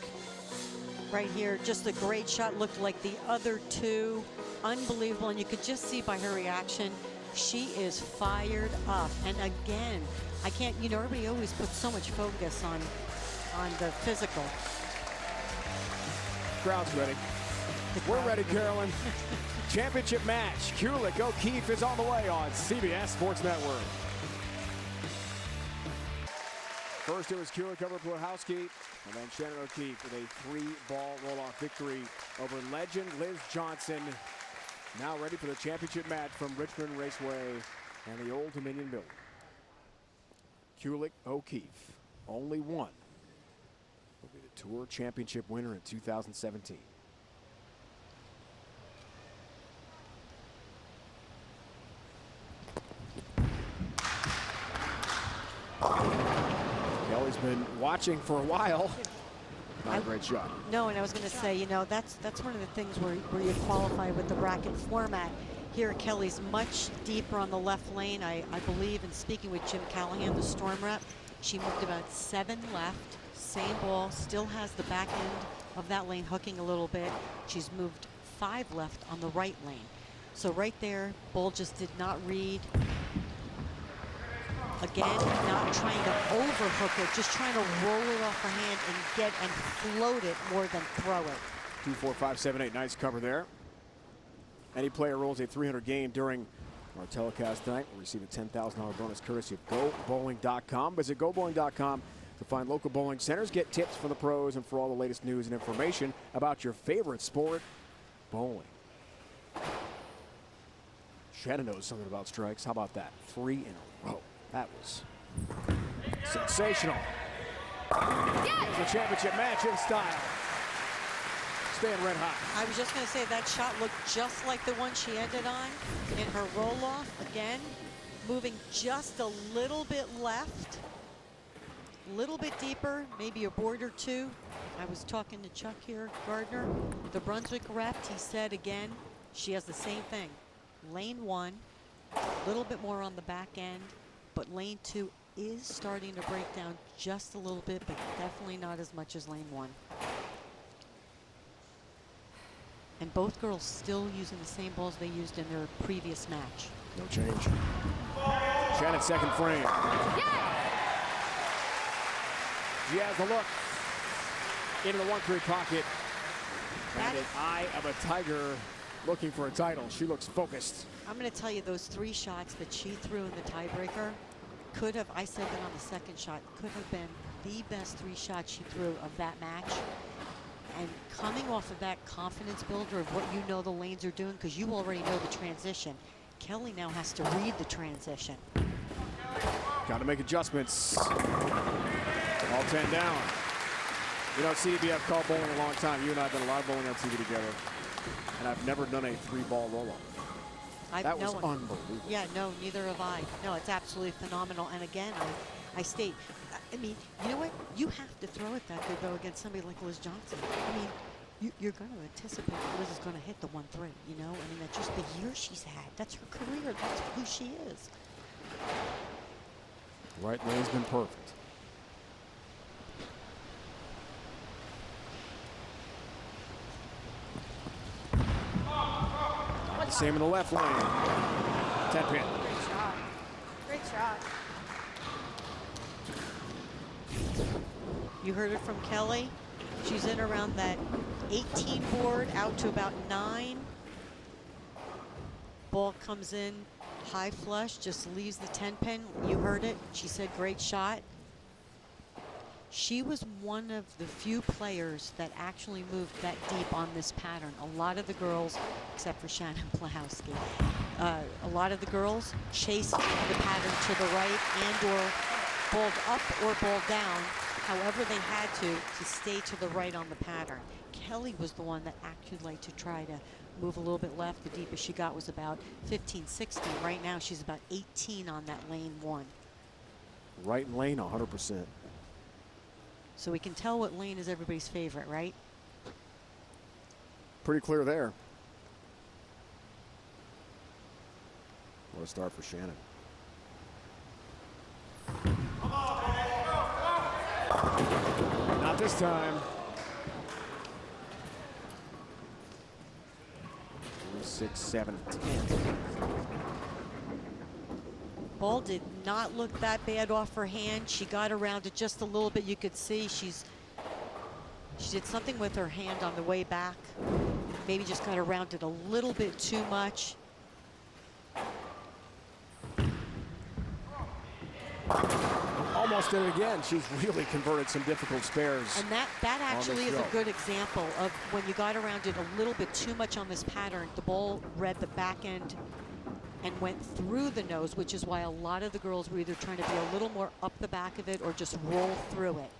Right here, just a great shot. Looked like the other 2. Unbelievable, and you could just see by her reaction, she is fired up. And again, I can't, you know, everybody always puts so much focus on the physical. Crowd's ready. We're ready, Carolyn. Championship match. Kulick O'Keefe is on the way on CBS Sports Network. First, it was Kulick over Housekey, and then Shannon O'Keefe with a 3-ball roll-off victory over legend Liz Johnson. Now ready for the championship match from Richmond Raceway and the Old Dominion Building. Kulick O'Keefe. only one will be the Tour Championship winner in 2017. Kelly's been watching for a while. Not a great shot. No, and I was going to say, you know, that's one of the things where you qualify with the bracket format. Here, Kelly's much deeper on the left lane. I believe, in speaking with Jim Callahan, the Storm rep, she moved about 7 left. Same ball, still has the back end of that lane hooking a little bit. She's moved 5 left on the right lane. So right there, ball just did not read. Again, not trying to overhook it, just trying to roll it off her hand and get and float it more than throw it. 2, 4, 5, 7, 8. Nice cover there. Any player rolls a 300 game during our telecast tonight will receive a $10,000 bonus courtesy of GoBowling.com. Visit GoBowling.com to find local bowling centers, get tips from the pros, and for all the latest news and information about your favorite sport, bowling. Shannon knows something about strikes. How about that? 3 in a row. That was sensational. Here's the championship match in style. Staying red hot. I was just going to say that shot looked just like the one she ended on in her roll-off. Again, moving just a little bit left, a little bit deeper, maybe a board or two. I was talking to Chuck here, Gardner, the Brunswick rep. He said again, she has the same thing. Lane 1, a little bit more on the back end, but lane 2 is starting to break down just a little bit, but definitely not as much as lane 1. And both girls still using the same balls they used in their previous match. No change. Shannon, second frame. She has the look into the 1-3 pocket. And an eye of a tiger looking for a title. She looks focused. I'm going to tell you, those 3 shots that she threw in the tiebreaker could have, I said that on the second shot, could have been the best 3 shots she threw of that match. And coming off of that confidence builder of what you know the lanes are doing, because you already know the transition, Kelly now has to read the transition. Got to make adjustments. All 10 down. You know, CBF called bowling a long time. You and I have done a lot of bowling on TV together. And I've never done a 3-ball roll-off. That was unbelievable. Yeah, no, neither have I. No, it's absolutely phenomenal. And again, I state, I mean, you know what? You have to throw it that good, though, against somebody like Liz Johnson. I mean, you're going to anticipate that Liz is going to hit the 1-3, you know? I mean, that's just the year she's had. That's her career. That's who she is. Right lane's been perfect. Not the same in the left lane. 10 pin. Great shot. Great shot. You heard it from Kelly. She's in around that 18 board out to about 9. Ball comes in high flush, just leaves the 10 pin. You heard it. She said great shot. She was one of the few players that actually moved that deep on this pattern. A lot of the girls, except for Shannon Housekey, a lot of the girls chased the pattern to the right and or balled up or balled down, however they had to stay to the right on the pattern. Kelly was the one that actually liked to try to move a little bit left. The deepest she got was about 15, 16. Right now she's about 18 on that lane 1. Right lane 100%. So we can tell what lane is everybody's favorite, right? Pretty clear there. What a start for Shannon. Not this time. 6, 7, 10. Ball did not look that bad off her hand. She got around it just a little bit. You could see she did something with her hand on the way back. Maybe just got around it a little bit too much. Almost did it again. She's really converted some difficult spares. And that actually is a good example of when you got around it a little bit too much on this pattern. The ball read the back end and went through the nose, which is why a lot of the girls were either trying to be a little more up the back of it or just roll through it.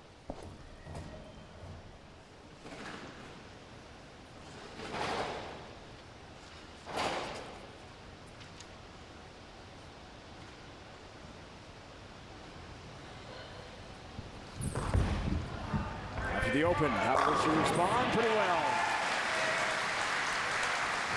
After the open, how will she respond? Pretty well.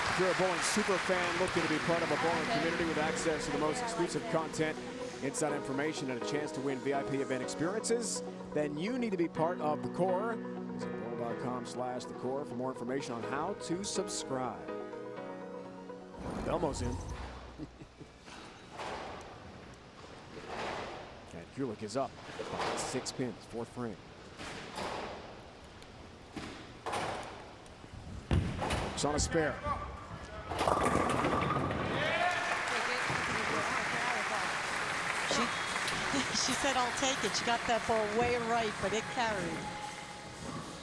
If you're a bowling super fan looking to be part of a bowling community with access to the most exclusive content, inside information, and a chance to win VIP event experiences, then you need to be part of the core. Visit bowl.com/thecore for more information on how to subscribe. Belmo's in. And Kulick is up by 6 pins, 4th frame. It's on a spare. She said, I'll take it. She got that ball way right, but it carried.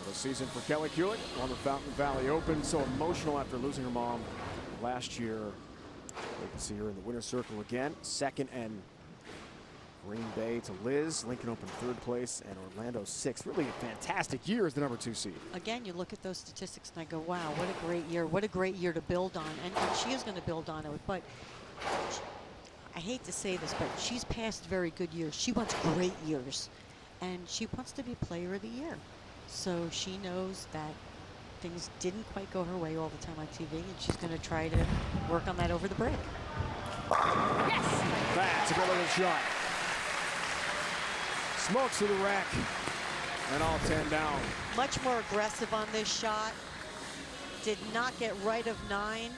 The season for Kelly Kulick on the Fountain Valley Open. So emotional after losing her mom last year. We can see her in the winner's circle again. 2nd and Green Bay to Liz. Lincoln Open 3rd place and Orlando 6th. Really a fantastic year as the number 2 seed. Again, you look at those statistics and I go, wow, what a great year. What a great year to build on. And she is going to build on it. But I hate to say this, but she's passed very good years. She wants great years. And she wants to be Player of the Year. So she knows that things didn't quite go her way all the time on TV, and she's going to try to work on that over the break. Yes! That's a good little shot. Smokes through the rack. And all 10 down. Much more aggressive on this shot. Did not get right of 9.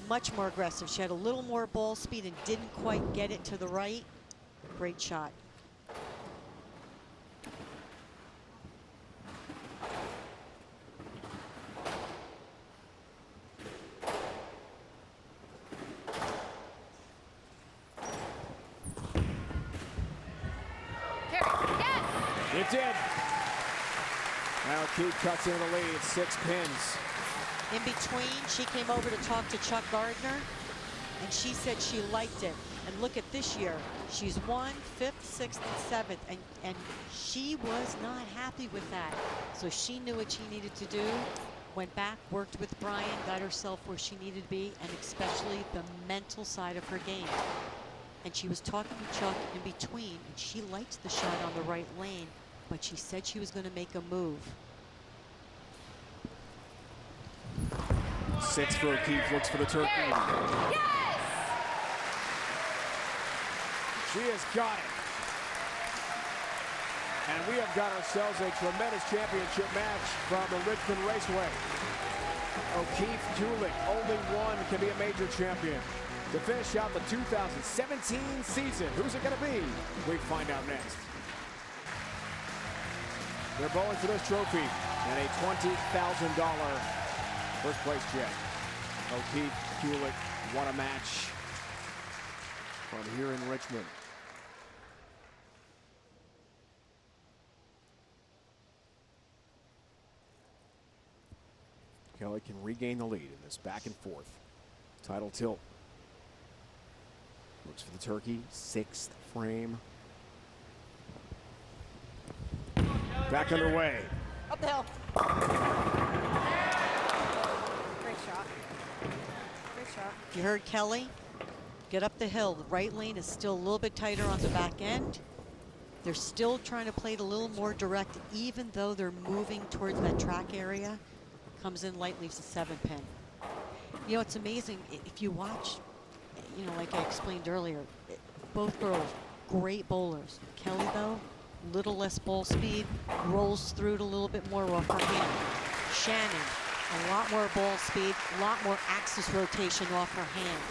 Much more aggressive. She had a little more ball speed and didn't quite get it to the right. Great shot. It did. Now Keith cuts into the lead, 6 pins. In between, she came over to talk to Chuck Gardner, and she said she liked it. And look at this year. She's won 5th, 6th, and 7th, and she was not happy with that. So she knew what she needed to do, went back, worked with Brian, got herself where she needed to be, and especially the mental side of her game. And she was talking to Chuck in between, and she liked the shot on the right lane, but she said she was going to make a move. 6 for O'Keefe, looks for the turkey. Yes! She has got it. And we have got ourselves a tremendous championship match from the Richmond Raceway. O'Keefe, Kulick, only one can be a major champion. To finish out the 2017 season, who's it going to be? We find out next. They're bowling for this trophy and a $20,000 first place check. O'Keefe, Kulick, what a match from here in Richmond. Kelly can regain the lead in this back and forth title tilt. Looks for the turkey, 6th frame. Back underway. Up the hill. Great shot. Great shot. You heard Kelly? Get up the hill. The right lane is still a little bit tighter on the back end. They're still trying to play it a little more direct, even though they're moving towards that track area. Comes in light, leaves a 7 pin. You know, it's amazing if you watch, you know, like I explained earlier, both girls, great bowlers. Kelly, though, little less ball speed, rolls through it a little bit more off her hand. Shannon, a lot more ball speed, a lot more axis rotation off her hand.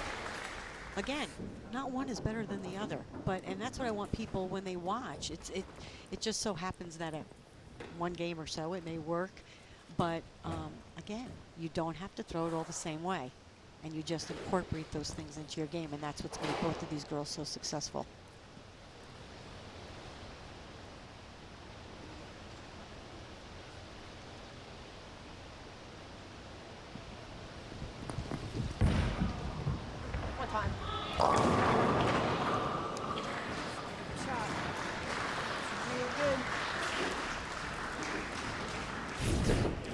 Again, not one is better than the other, and that's what I want people when they watch. It just so happens that at one game or so it may work, but again, you don't have to throw it all the same way, and you just incorporate those things into your game, and that's what's made both of these girls so successful.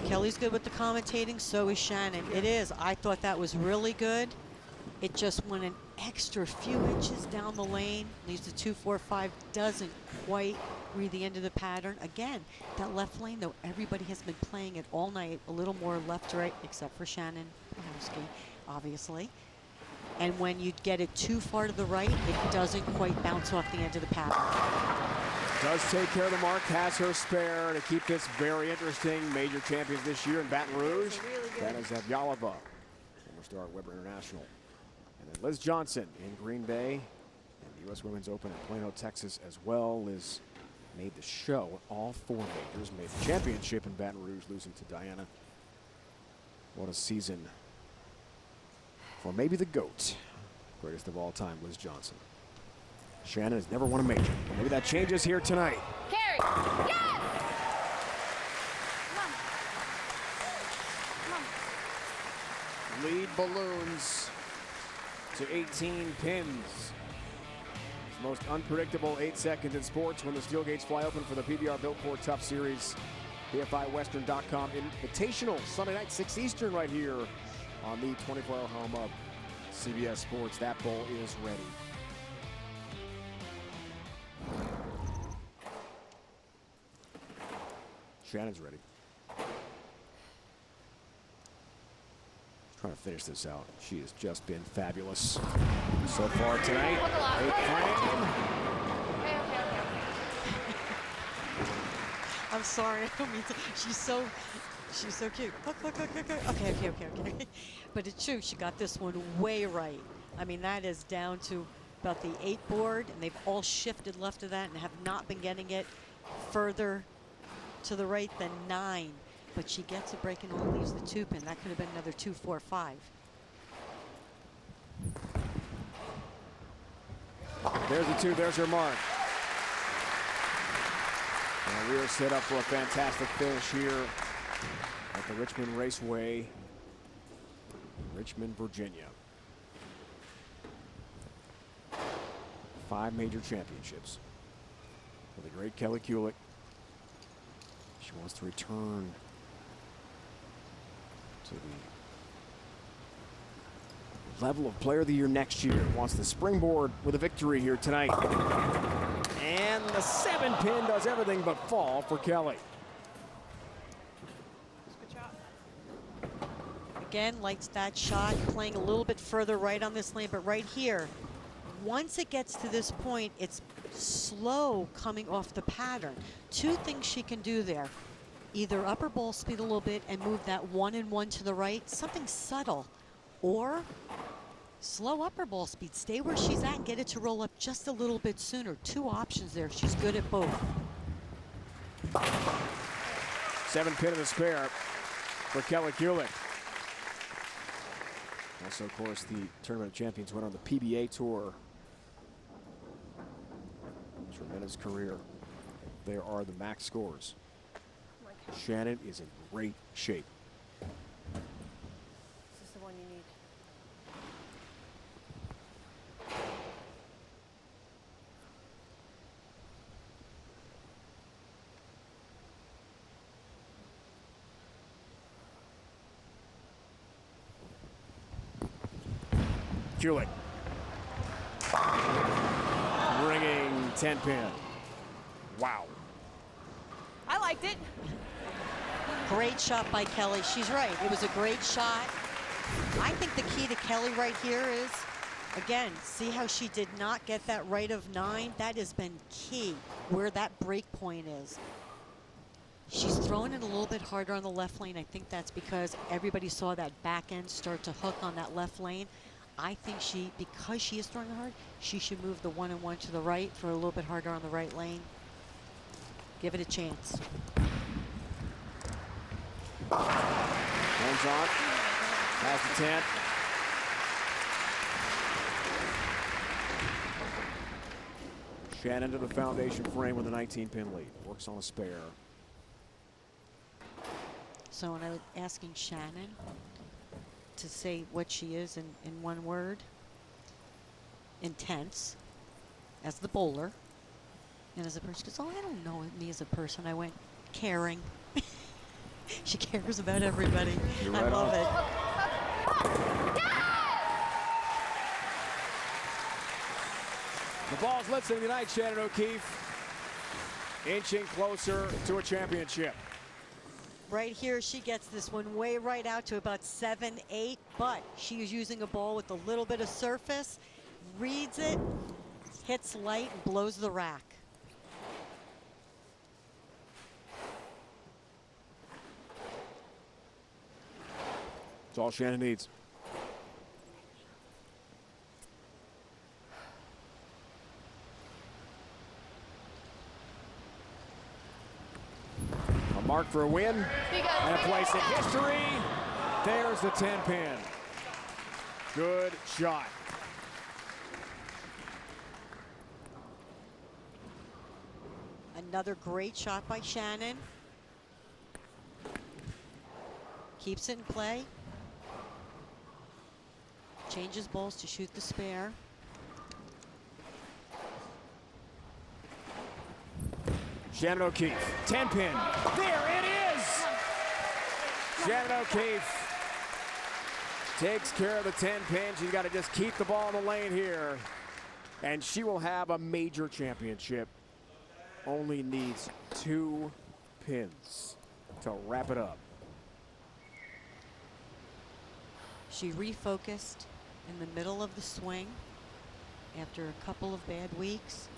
Kelly's good with the commentating, so is Shannon. It is. I thought that was really good. It just went an extra few inches down the lane. Leaves the 2-4-5, doesn't quite read the end of the pattern. Again, that left lane, though, everybody has been playing it all night, a little more left to right, except for Shannon Housekey, obviously. And when you get it too far to the right, it doesn't quite bounce off the end of the pattern. Does take care of the mark, has her spare to keep this very interesting. Major champions this year in Baton Rouge. That is Zavjalova, former star at Weber International. And then Liz Johnson in Green Bay, and the U.S. Women's Open in Plano, Texas as well. Liz made the show, all 4 majors, made the championship in Baton Rouge, losing to Diana. What a season for maybe the GOAT, greatest of all time, Liz Johnson. Shannon has never won a major. Maybe that changes here tonight. Carry. Yes! Lead balloons to 18 pins. It's the most unpredictable 8 seconds in sports when the steel gates fly open for the PBR Built Ford Tough Series. BFIWestern.com Invitational, Sunday night, 6 Eastern, right here on the 24-hour home of CBS Sports. That bowl is ready. Shannon's ready. Trying to finish this out. She has just been fabulous so far tonight. I'm sorry. I don't mean to. She's so cute. Look. Okay. But it's true. She got this one way right. I mean, that is down to about the 8 board, and they've all shifted left of that and have not been getting it further to the right than 9. But she gets a break and only leaves the 2 pin. That could have been another 2-4-5. There's the 2. There's her mark. And we are set up for a fantastic finish here at the Richmond Raceway, Richmond, Virginia. 5 major championships for the great Kelly Kulick. She wants to return to the level of Player of the Year next year. Wants to springboard with a victory here tonight. And the 7 pin does everything but fall for Kelly. Again, likes that shot, playing a little bit further right on this lane, but right here, once it gets to this point, it's slow coming off the pattern. 2 things she can do there. Either upper ball speed a little bit and move that 1 and 1 to the right, something subtle, or slow upper ball speed. Stay where she's at and get it to roll up just a little bit sooner. 2 options there. She's good at both. 7 pin in the spare for Kelly Kulick. Also, of course, the Tournament of Champions went on the PBA Tour. Tremendous career. There are the max scores. Shannon is in great shape. This is the one you need. Kulick. Bringing 10 pin. Wow. I liked it. Great shot by Kelly. She's right. It was a great shot. I think the key to Kelly right here is, again, see how she did not get that right of 9? That has been key, where that break point is. She's throwing it a little bit harder on the left lane. I think that's because everybody saw that back end start to hook on that left lane. I think because she is throwing hard, she should move the 1 and 1 to the right for a little bit harder on the right lane. Give it a chance. Hands on. Has the 10. Shannon to the foundation frame with a 19-pin lead. Works on a spare. So when I was asking Shannon to say what she is in one word, intense as the bowler. And as a person, she goes, oh, I don't know me as a person. I went, caring. She cares about everybody. You're I right love on. it. The ball's listening tonight, Shannon O'Keefe. Inching closer to a championship. Right here, she gets this one way right out to about 7-8, but she is using a ball with a little bit of surface, reads it, hits light, and blows the rack. That's all Shannon needs. A mark for a win and a place in history. There's the 10-pin. Good shot. Another great shot by Shannon. Keeps it in play. Changes balls to shoot the spare. Shannon O'Keefe, 10-pin. There it is! Shannon O'Keefe takes care of the 10-pin. She's got to just keep the ball in the lane here. And she will have a major championship. Only needs 2 pins to wrap it up. She refocused in the middle of the swing after a couple of bad weeks.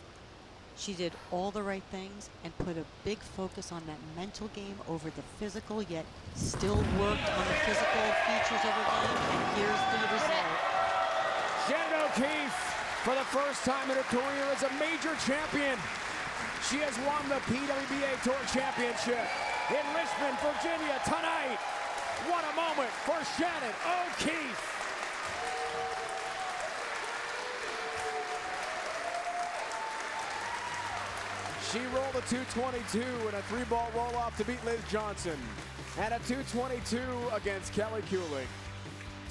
She did all the right things and put a big focus on that mental game over the physical, yet still worked on the physical features of her game, and here's the result. Shannon O'Keefe, for the first time in her career, is a major champion. She has won the PWBA Tour Championship in Richmond, Virginia tonight. What a moment for Shannon O'Keefe. She rolled a 222 and a 3-ball roll-off to beat Liz Johnson, and a 222 against Kelly Kulick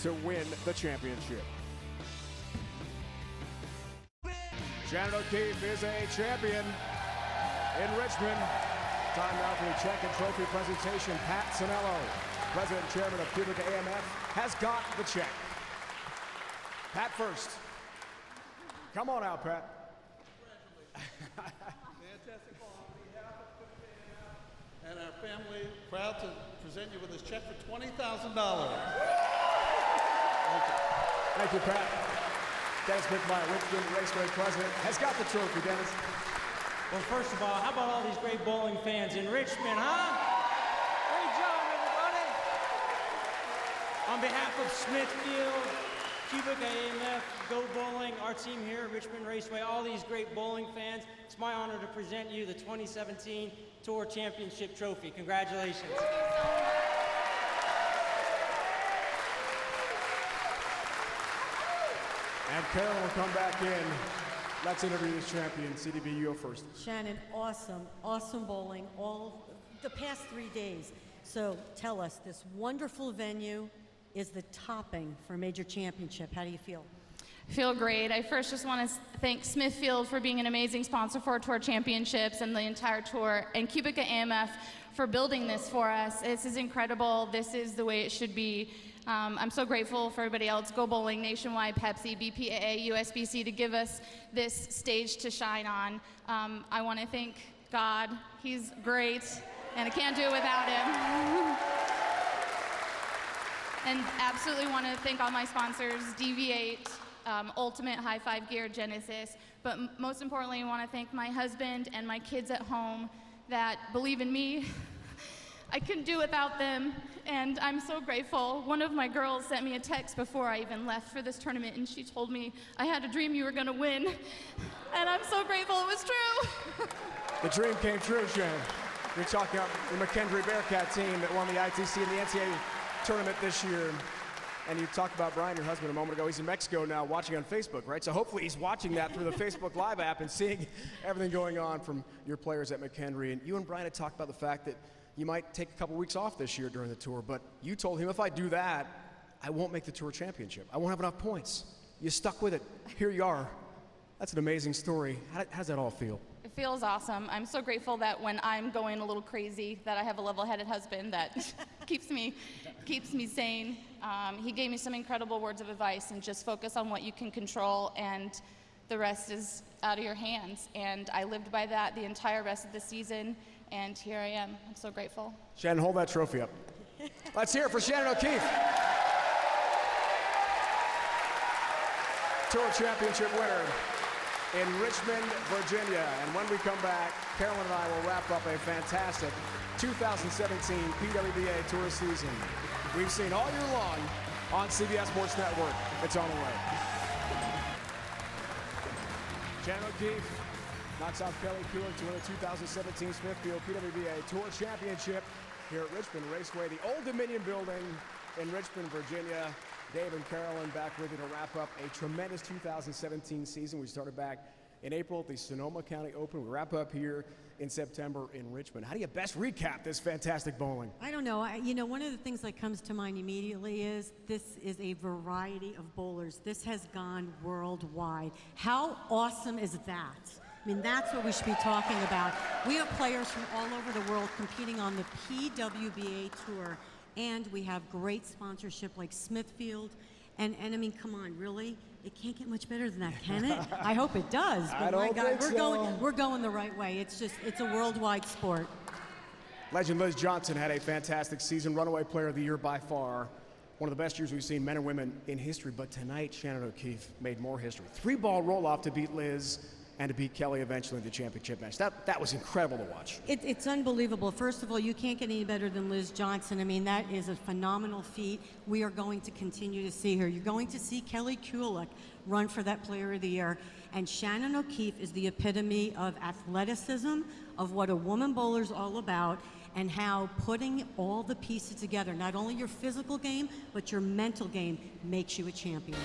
to win the championship. Shannon O'Keefe is a champion in Richmond. Time now for the check and trophy presentation. Pat Sanello, President and Chairman of Kulick AMF, has got the check. Pat first. Come on out, Pat. Fantastic ball. On behalf of Kulick AMF and our family, proud to present you with this check for $20,000. Thank you. Thank you, Pat. Dennis McMyer, Richmond Raceway President, has got the trophy. Dennis. Well, first of all, how about all these great bowling fans in Richmond, huh? Great job, everybody. On behalf of Smithfield, Kulick AMF, Go Bowling, our team here at Richmond Raceway, all these great bowling fans, it's my honor to present you the 2017 Tour Championship Trophy. Congratulations. And Carol will come back in. Let's interview this champion. CDB, you go first. Shannon, awesome bowling all the past 3 days. So tell us, this wonderful venue is the topping for a major championship. How do you feel? I feel great. I first just want to thank Smithfield for being an amazing sponsor for our tour championships and the entire tour, and Kulick AMF for building this for us. This is incredible. This is the way it should be. I'm so grateful for everybody else, Go Bowling, Nationwide, Pepsi, BPAA, USBC, to give us this stage to shine on. I want to thank God. He's great, and I can't do it without him. And absolutely want to thank all my sponsors, DV8, Ultimate, High Five Gear, Genesis. But most importantly, I want to thank my husband and my kids at home that believe in me. I couldn't do without them, and I'm so grateful. One of my girls sent me a text before I even left for this tournament, and she told me, I had a dream you were going to win. And I'm so grateful it was true. The dream came true, Shannon. You're talking about the McKendree Bearcat team that won the ITC and the NCAA tournament this year. And you talked about Brian, your husband, a moment ago. He's in Mexico now watching on Facebook, right? So hopefully he's watching that through the Facebook Live app and seeing everything going on from your players at McKendree. And you and Brian had talked about the fact that you might take a couple weeks off this year during the tour, but you told him, if I do that, I won't make the tour championship. I won't have enough points. You stuck with it. Here you are. That's an amazing story. How does that all feel? It feels awesome. I'm so grateful that when I'm going a little crazy, that I have a level-headed husband that keeps me sane. He gave me some incredible words of advice, and just focus on what you can control, and the rest is out of your hands. And I lived by that the entire rest of the season, and here I am. I'm so grateful. Shannon, hold that trophy up. Let's hear it for Shannon O'Keefe. Tour championship winner in Richmond, Virginia. And when we come back, Carolyn and I will wrap up a fantastic 2017 PWBA Tour season we've seen all year long on CBS Sports Network. It's on the way. Shannon O'Keefe knocks off Kelly Kulick to win the 2017 Smithfield PWBA Tour Championship here at Richmond Raceway, the Old Dominion building in Richmond, Virginia. Dave and Carolyn back with you to wrap up a tremendous 2017 season. We started back in April at the Sonoma County Open. We wrap up here in September in Richmond. How do you best recap this fantastic bowling? I don't know. One of the things that comes to mind immediately is this is a variety of bowlers. This has gone worldwide. How awesome is that? I mean, that's what we should be talking about. We have players from all over the world competing on the PWBA Tour, and we have great sponsorship like Smithfield. And I mean, come on, really? It can't get much better than that, can it? I hope it does. But I don't think so. We're going the right way. It's a worldwide sport. Legend Liz Johnson had a fantastic season, runaway player of the year by far. One of the best years we've seen men and women in history. But tonight, Shannon O'Keefe made more history. 3-ball roll-off to beat Liz and to beat Kelly eventually in the championship match. That was incredible to watch. It's unbelievable. First of all, you can't get any better than Liz Johnson. I mean, that is a phenomenal feat. We are going to continue to see her. You're going to see Kelly Kulick run for that Player of the Year. And Shannon O'Keefe is the epitome of athleticism, of what a woman bowler is all about, and how putting all the pieces together, not only your physical game, but your mental game, makes you a champion.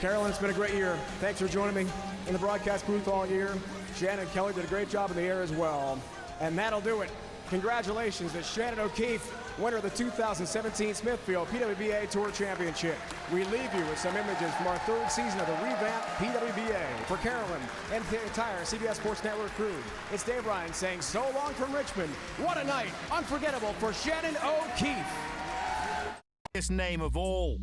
Carolyn, it's been a great year. Thanks for joining me in the broadcast booth all year. Shannon and Kelly did a great job in the air as well. And that'll do it. Congratulations to Shannon O'Keefe, winner of the 2017 Smithfield PWBA Tour Championship. We leave you with some images from our third season of the revamped PWBA. For Carolyn and the entire CBS Sports Network crew, it's Dave Ryan saying so long from Richmond. What a night. Unforgettable for Shannon O'Keefe. Name of all.